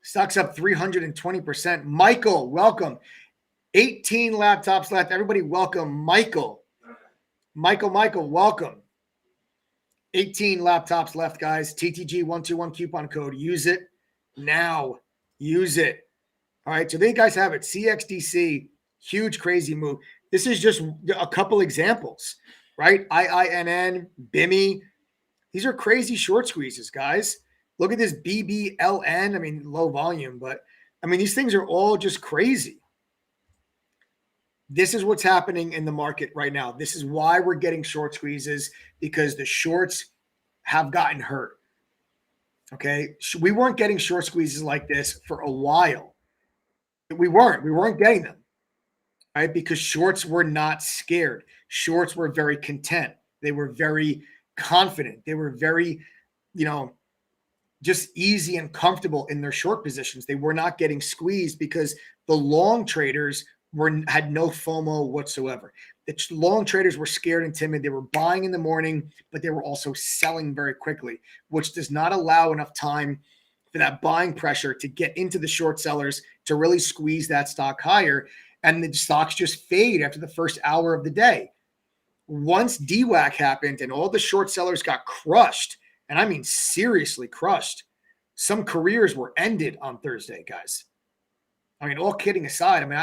Stock's up 320%. Michael, welcome. 18 laptops left. Everybody welcome Michael. Michael, welcome. 18 laptops left, guys. TTG121 coupon code. Use it now. Use it. All right, so there you guys have it. CXDC, huge, crazy move. This is just a couple examples, right? IINN, BIMI. These are crazy short squeezes, guys. Look at this BBLN. I mean, low volume, but I mean, these things are all just crazy. This is what's happening in the market right now. This is why we're getting short squeezes, because the shorts have gotten hurt. Okay. We weren't getting short squeezes like this for a while. We weren't getting them, right? Because shorts were not scared. Shorts were very content. They were very confident. They were very, just easy and comfortable in their short positions. They were not getting squeezed because the long traders had no FOMO whatsoever. The long traders were scared and timid. They were buying in the morning, but they were also selling very quickly, which does not allow enough time for that buying pressure to get into the short sellers to really squeeze that stock higher. And the stocks just fade after the first hour of the day. Once DWAC happened and all the short sellers got crushed, and I mean seriously crushed, some careers were ended on Thursday, guys. I mean, all kidding aside, I mean,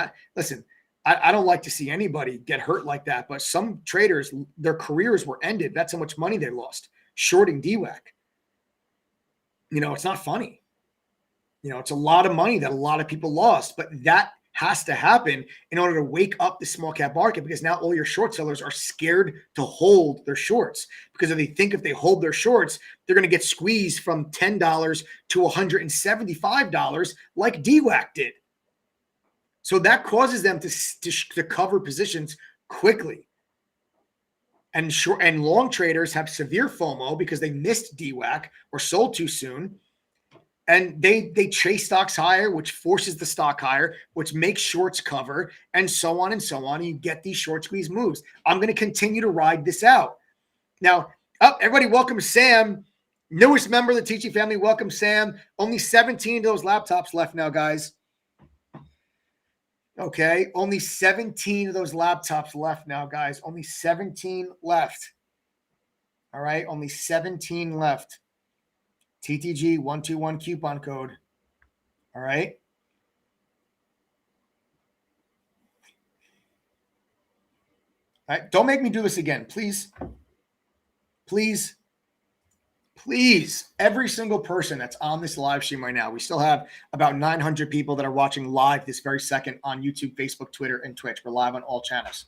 I don't like to see anybody get hurt like that, but some traders, their careers were ended. That's how much money they lost shorting DWAC. It's not funny. It's a lot of money that a lot of people lost, but that has to happen in order to wake up the small cap market, because now all your short sellers are scared to hold their shorts, because if they hold their shorts, they're going to get squeezed from $10 to $175 like DWAC did. So that causes them to cover positions quickly. And short and long traders have severe FOMO because they missed DWAC or sold too soon. And they chase stocks higher, which forces the stock higher, which makes shorts cover, and so on and so on. And you get these short squeeze moves. I'm going to continue to ride this out. Now, everybody, welcome Sam, newest member of the TG family. Welcome, Sam. Only 17 of those laptops left now, guys. Okay, only 17 of those laptops left now, guys. Only 17 left. All right, only 17 left. TTG 121 coupon code. All right. All right. Don't make me do this again, please. Please. Please. Every single person that's on this live stream right now, we still have about 900 people that are watching live this very second on YouTube, Facebook, Twitter, and Twitch. We're live on all channels.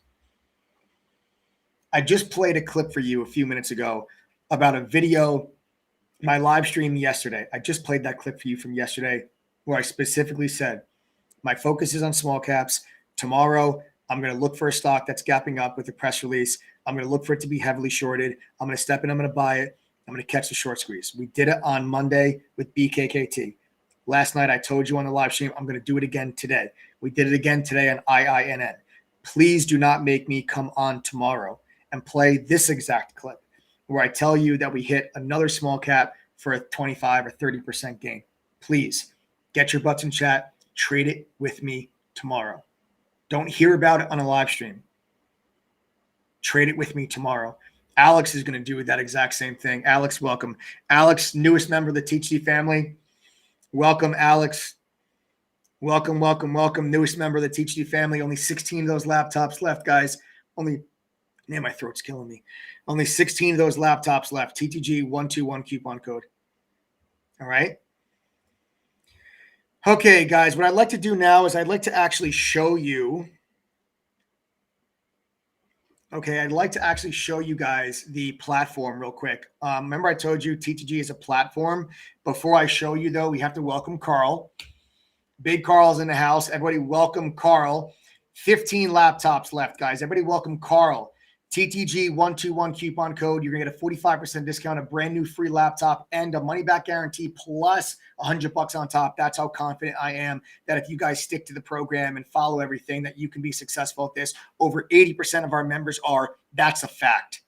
I just played a clip for you a few minutes ago about a video, my live stream yesterday. I just played that clip for you from yesterday where I specifically said, my focus is on small caps. Tomorrow, I'm going to look for a stock that's gapping up with a press release. I'm going to look for it to be heavily shorted. I'm going to step in. I'm going to buy it. I'm going to catch the short squeeze. We did it on Monday with BKKT. Last night, I told you on the live stream, I'm going to do it again today. We did it again today on IINN. Please do not make me come on tomorrow and play this exact clip where I tell you that we hit another small cap for a 25 or 30% gain. Please get your butts in chat. Trade it with me tomorrow. Don't hear about it on a live stream. Trade it with me tomorrow. Alex is going to do that exact same thing. Alex, welcome. Alex, newest member of the TG family. Welcome, Alex. Welcome, welcome, welcome. Newest member of the TG family. Only 16 of those laptops left, guys. Man, my throat's killing me. Only 16 of those laptops left. TTG 121 coupon code. All right. Okay, guys, what I'd like to do now is I'd like to actually show you. Okay, I'd like to actually show you guys the platform real quick. Remember I told you TTG is a platform. Before I show you, though, we have to welcome Carl. Big Carl's in the house. Everybody welcome Carl. 15 laptops left, guys. Everybody welcome Carl. TTG 121 coupon code. You're going to get a 45% discount, a brand new free laptop, and a money back guarantee plus $100 on top. That's how confident I am that if you guys stick to the program and follow everything, that you can be successful at this. Over 80% of our members are. That's a fact.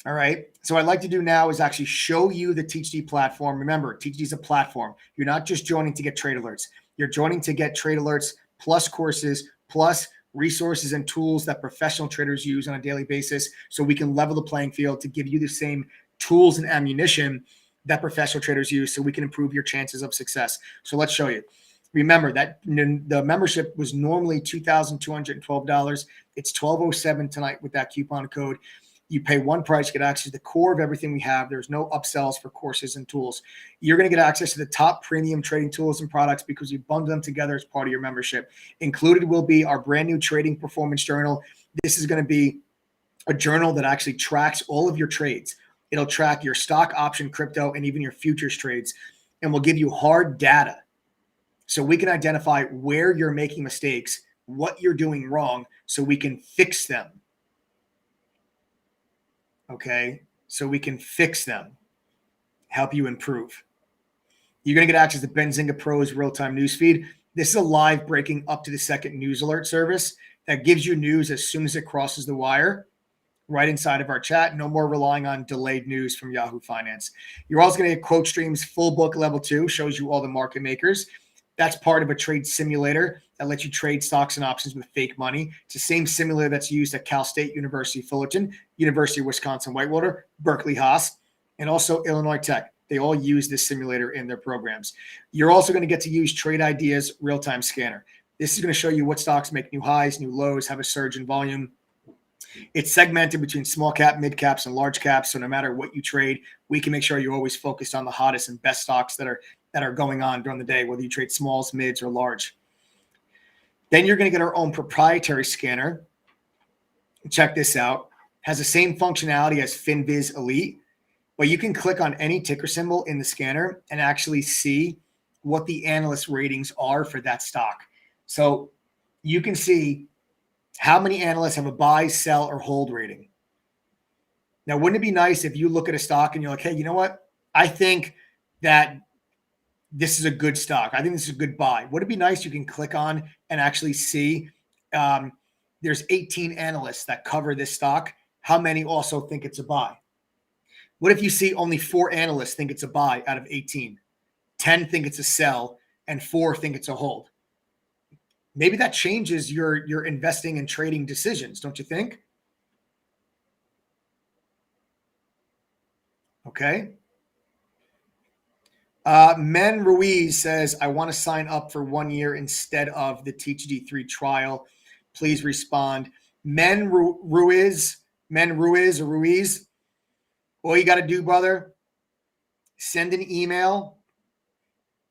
All right. So what I'd like to do now is actually show you the TTG platform. Remember, TTG is a platform. You're not just joining to get trade alerts. You're joining to get trade alerts plus courses plus resources and tools that professional traders use on a daily basis, so we can level the playing field to give you the same tools and ammunition that professional traders use, so we can improve your chances of success. So let's show you. Remember that the membership was normally $2,212. It's $1,207 tonight with that coupon code. You pay one price, you get access to the core of everything we have. There's no upsells for courses and tools. You're going to get access to the top premium trading tools and products because we bundle them together as part of your membership. Included will be our brand new trading performance journal. This is going to be a journal that actually tracks all of your trades. It'll track your stock, option, crypto, and even your futures trades, and will give you hard data so we can identify where you're making mistakes, what you're doing wrong, so we can fix them. Okay, so we can fix them, help you improve. You're going to get access to Benzinga Pro's real-time newsfeed. This is a live breaking up to the second news alert service that gives you news as soon as it crosses the wire right inside of our chat. No more relying on delayed news from Yahoo Finance. You're also going to get Quote Stream's full book level 2, shows you all the market makers. That's part of a trade simulator that lets you trade stocks and options with fake money. It's the same simulator that's used at Cal State University Fullerton, University of Wisconsin Whitewater, Berkeley Haas, and also Illinois Tech. They all use this simulator in their programs. You're also going to get to use Trade Ideas Real-Time Scanner. This is going to show you what stocks make new highs, new lows, have a surge in volume. It's segmented between small cap, mid caps, and large caps. So no matter what you trade, we can make sure you're always focused on the hottest and best stocks that are going on during the day, whether you trade smalls, mids, or large. Then you're going to get our own proprietary scanner. Check this out. Has the same functionality as FinViz Elite, but you can click on any ticker symbol in the scanner and actually see what the analyst ratings are for that stock. So you can see How many analysts have a buy, sell, or hold rating? Now, wouldn't it be nice if you look at a stock and you're like, hey, you know what? I think that this is a good stock. I think this is a good buy. Would it be nice you can click on and actually see there's 18 analysts that cover this stock. How many also think it's a buy? What if you see only 4 analysts think it's a buy out of 18? 10 think it's a sell and 4 think it's a hold. Maybe that changes your investing and trading decisions, don't you think? Okay. Men Ruiz says, I want to sign up for 1 year instead of the TTG3 trial. Please respond. Ruiz, or Ruiz. All you got to do, brother, send an email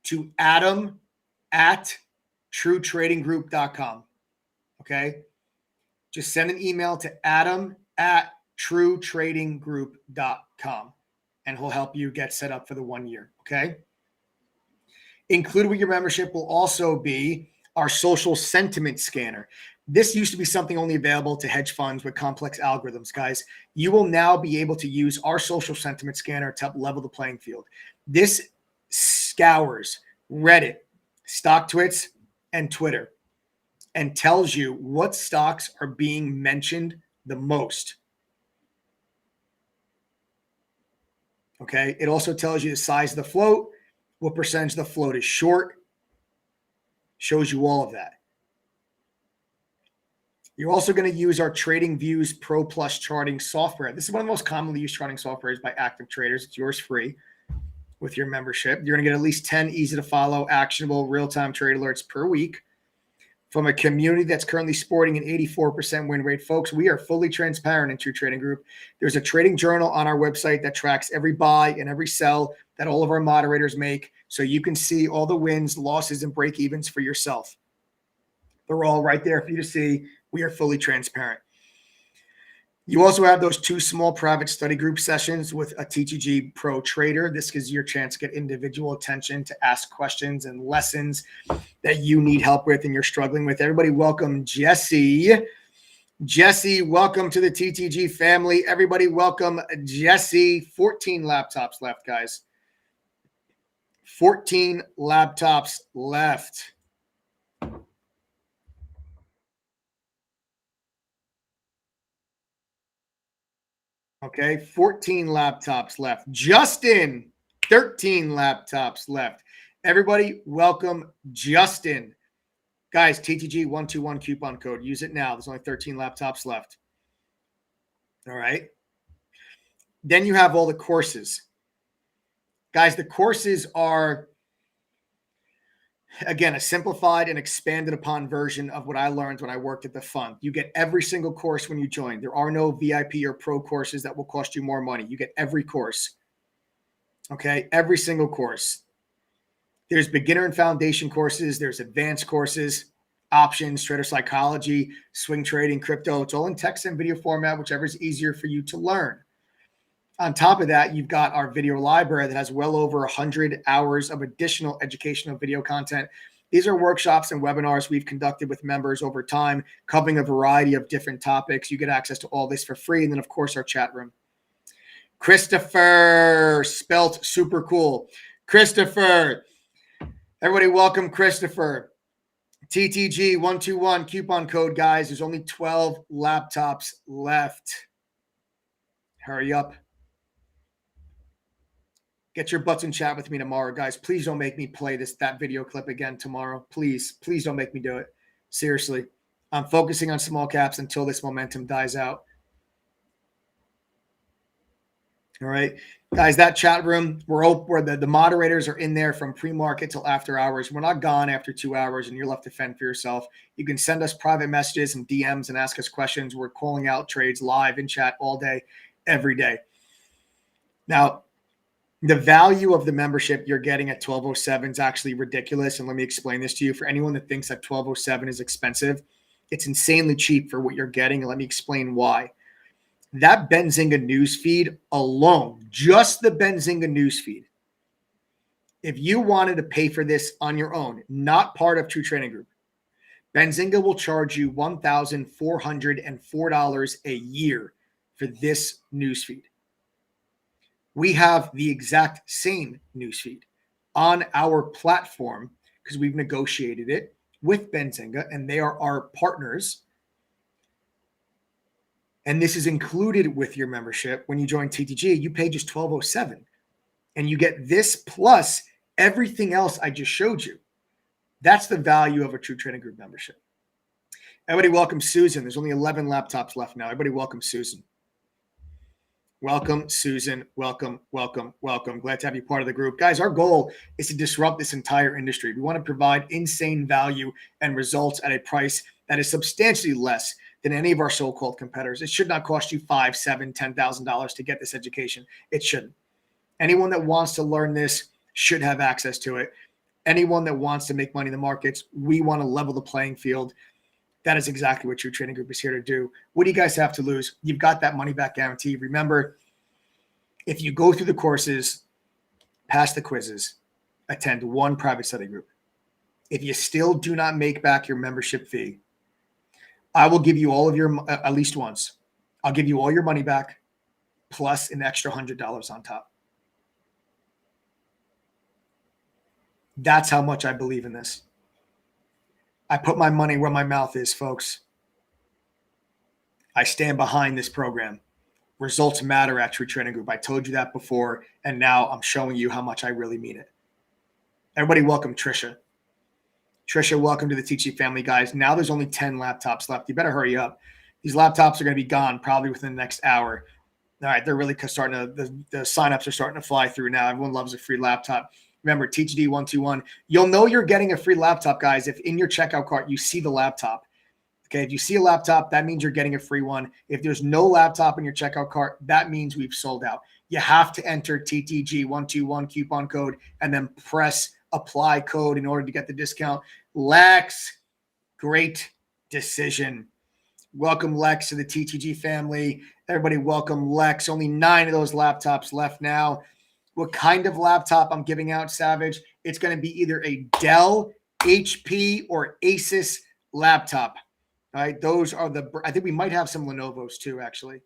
to adam@truetradinggroup.com. Okay. Just send an email to adam@truetradinggroup.com and he'll help you get set up for the 1 year. Okay. Included with your membership will also be our social sentiment scanner. This used to be something only available to hedge funds with complex algorithms, guys. You will now be able to use our social sentiment scanner to help level the playing field. This scours Reddit, StockTwits, and Twitter and tells you what stocks are being mentioned the most. Okay. It also tells you the size of the float, what percentage of the float is short, shows you all of that. You're also going to use our Trading Views Pro Plus charting software. This is one of the most commonly used charting softwares by active traders. It's yours free with your membership. You're going to get at least 10 easy to follow, actionable, real-time trade alerts per week from a community that's currently sporting an 84% win rate. Folks, we are fully transparent in True Trading Group. There's a trading journal on our website that tracks every buy and every sell that all of our moderators make, so you can see all the wins, losses, and break evens for yourself. They're all right there for you to see. We are fully transparent. You also have those 2 small private study group sessions with a TTG Pro trader. This gives you a chance to get individual attention, to ask questions and lessons that you need help with and you're struggling with. Everybody welcome Jesse. Jesse, welcome to the TTG family. Everybody welcome Jesse. 14 laptops left, guys. 14 laptops left. Okay, 14 laptops left. Justin, 13 laptops left. Everybody, welcome Justin. Guys, TTG121 coupon code. Use it now. There's only 13 laptops left. All right. Then you have all the courses. Guys, the courses are, again, a simplified and expanded upon version of what I learned when I worked at the fund. You get every single course when you join. There are no VIP or pro courses that will cost you more money. You get every course. Okay, every single course. There's beginner and foundation courses. There's advanced courses, options, trader psychology, swing trading, crypto. It's all in text and video format, whichever is easier for you to learn. On top of that, you've got our video library that has well over 100 hours of additional educational video content. These are workshops and webinars we've conducted with members over time, covering a variety of different topics. You get access to all this for free. And then, of course, our chat room. Christopher, spelt super cool. Christopher, everybody welcome Christopher. TTG121 coupon code, guys. There's only 12 laptops left. Hurry up. Get your butts in chat with me tomorrow, guys. Please don't make me play that video clip again tomorrow. Please don't make me do it. Seriously. I'm focusing on small caps until this momentum dies out. All right, guys, that chat room, where the moderators are in there from pre-market till after hours. We're not gone after 2 hours and you're left to fend for yourself. You can send us private messages and DMs and ask us questions. We're calling out trades live in chat all day, every day. Now, the value of the membership you're getting at 1207 is actually ridiculous. And let me explain this to you. For anyone that thinks that 1207 is expensive, it's insanely cheap for what you're getting. And let me explain why. That Benzinga newsfeed alone, just the Benzinga newsfeed, if you wanted to pay for this on your own, not part of True Trading Group, Benzinga will charge you $1,404 a year for this newsfeed. We have the exact same newsfeed on our platform because we've negotiated it with Benzinga and they are our partners. And this is included with your membership. When you join TTG, you pay just $12.07 and you get this plus everything else I just showed you. That's the value of a True Trading Group membership. Everybody welcome Susan. There's only 11 laptops left now. Everybody welcome Susan. Welcome, Susan. Welcome, welcome, welcome. Glad to have you part of the group. Guys, our goal is to disrupt this entire industry. We want to provide insane value and results at a price that is substantially less than any of our so-called competitors. It should not cost you $5,000, $7,000, $10,000 to get this education. It shouldn't. Anyone that wants to learn this should have access to it. Anyone that wants to make money in the markets, we want to level the playing field. That is exactly what True Trading Group is here to do. What do you guys have to lose? You've got that money back guarantee. Remember, if you go through the courses, pass the quizzes, attend one private study group. If you still do not make back your membership fee, I will give you all of your, at least once, I'll give you all your money back plus an extra $100 on top. That's how much I believe in this. I put my money where my mouth is, folks. I stand behind this program. Results matter at True Trading Group. I told you that before, and now I'm showing you how much I really mean it. Everybody welcome Trisha. Trisha, welcome to the TTG family, guys. Now there's only 10 laptops left. You better hurry up. These laptops are going to be gone probably within the next hour. All right, they're really starting to, the signups are starting to fly through now. Everyone loves a free laptop. Remember, TGD121. You'll know you're getting a free laptop, guys, if in your checkout cart you see the laptop. Okay, if you see a laptop, that means you're getting a free one. If there's no laptop in your checkout cart, that means we've sold out. You have to enter TTG121 coupon code and then press apply code in order to get the discount. Lex, great decision. Welcome, Lex, to the TTG family. Everybody welcome Lex. Only 9 of those laptops left now. What kind of laptop I'm giving out, Savage? It's going to be either a Dell, HP, or Asus laptop. All right, those are I think we might have some Lenovo's too, actually.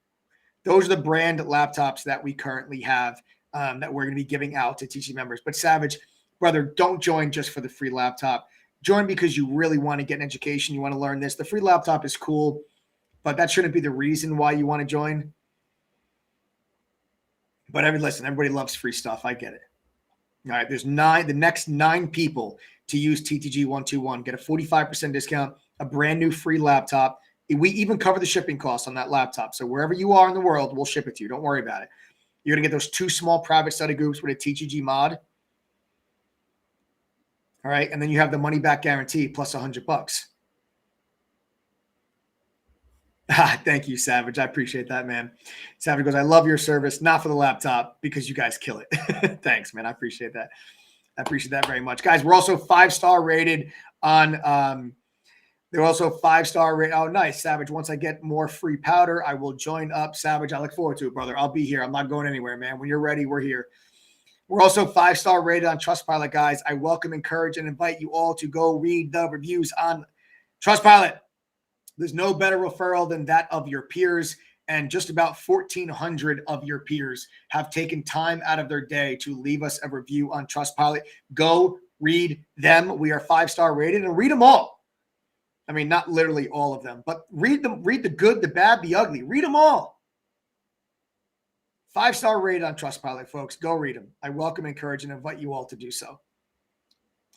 Those are the brand laptops that we currently have that we're going to be giving out to TTG members. But Savage, brother, don't join just for the free laptop. Join because you really want to get an education. You want to learn this. The free laptop is cool, but that shouldn't be the reason why you want to join. But listen, everybody loves free stuff. I get it. All right, there's the next 9 people to use TTG121 get a 45% discount, a brand new free laptop. We even cover the shipping costs on that laptop. So wherever you are in the world, we'll ship it to you. Don't worry about it. You're going to get those 2 small private study groups with a TTG mod. All right, and then you have the money back guarantee plus $100. Thank you, Savage. I appreciate that, man. Savage goes, I love your service, not for the laptop, because you guys kill it. Thanks, man. I appreciate that. I appreciate that very much. Guys, we're also 5-star rated on they're also 5-star rated. Oh, nice, Savage. Once I get more free powder, I will join up. Savage, I look forward to it, brother. I'll be here. I'm not going anywhere, man. When you're ready, we're here. We're also 5-star rated on Trustpilot, guys. I welcome, encourage, and invite you all to go read the reviews on Trustpilot. There's no better referral than that of your peers, and just about 1,400 of your peers have taken time out of their day to leave us a review on Trustpilot. Go read them. We are 5-star rated, and read them all. I mean, not literally all of them, but read them. Read the good, the bad, the ugly. Read them all. 5-star rated on Trustpilot, folks. Go read them. I welcome, encourage, and invite you all to do so.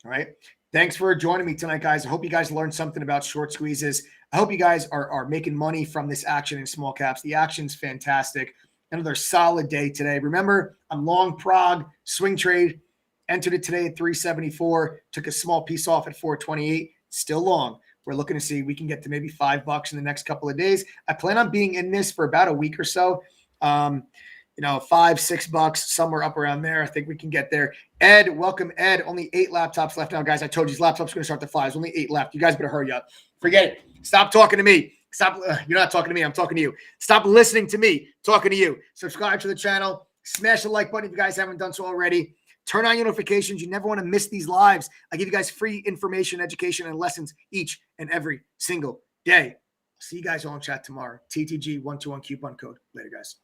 All right. Thanks for joining me tonight, guys. I hope you guys learned something about short squeezes. I hope you guys are making money from this action in small caps. The action's fantastic. Another solid day today. Remember, I'm long PROG, swing trade. Entered it today at 374. Took a small piece off at 428. Still long. We're looking to see if we can get to maybe $5 in the next couple of days. I plan on being in this for about a week or so. $5, $6, somewhere up around there. I think we can get there. Ed, welcome, Ed. Only 8 laptops left now, guys. I told you these laptops are going to start to fly. There's only 8 left. You guys better hurry up. Forget it. Stop talking to me. Stop. You're not talking to me. I'm talking to you. Stop listening to me. Talking to you. Subscribe to the channel. Smash the like button if you guys haven't done so already. Turn on your notifications. You never want to miss these lives. I give you guys free information, education, and lessons each and every single day. See you guys all in chat tomorrow. TTG 121 coupon code. Later, guys.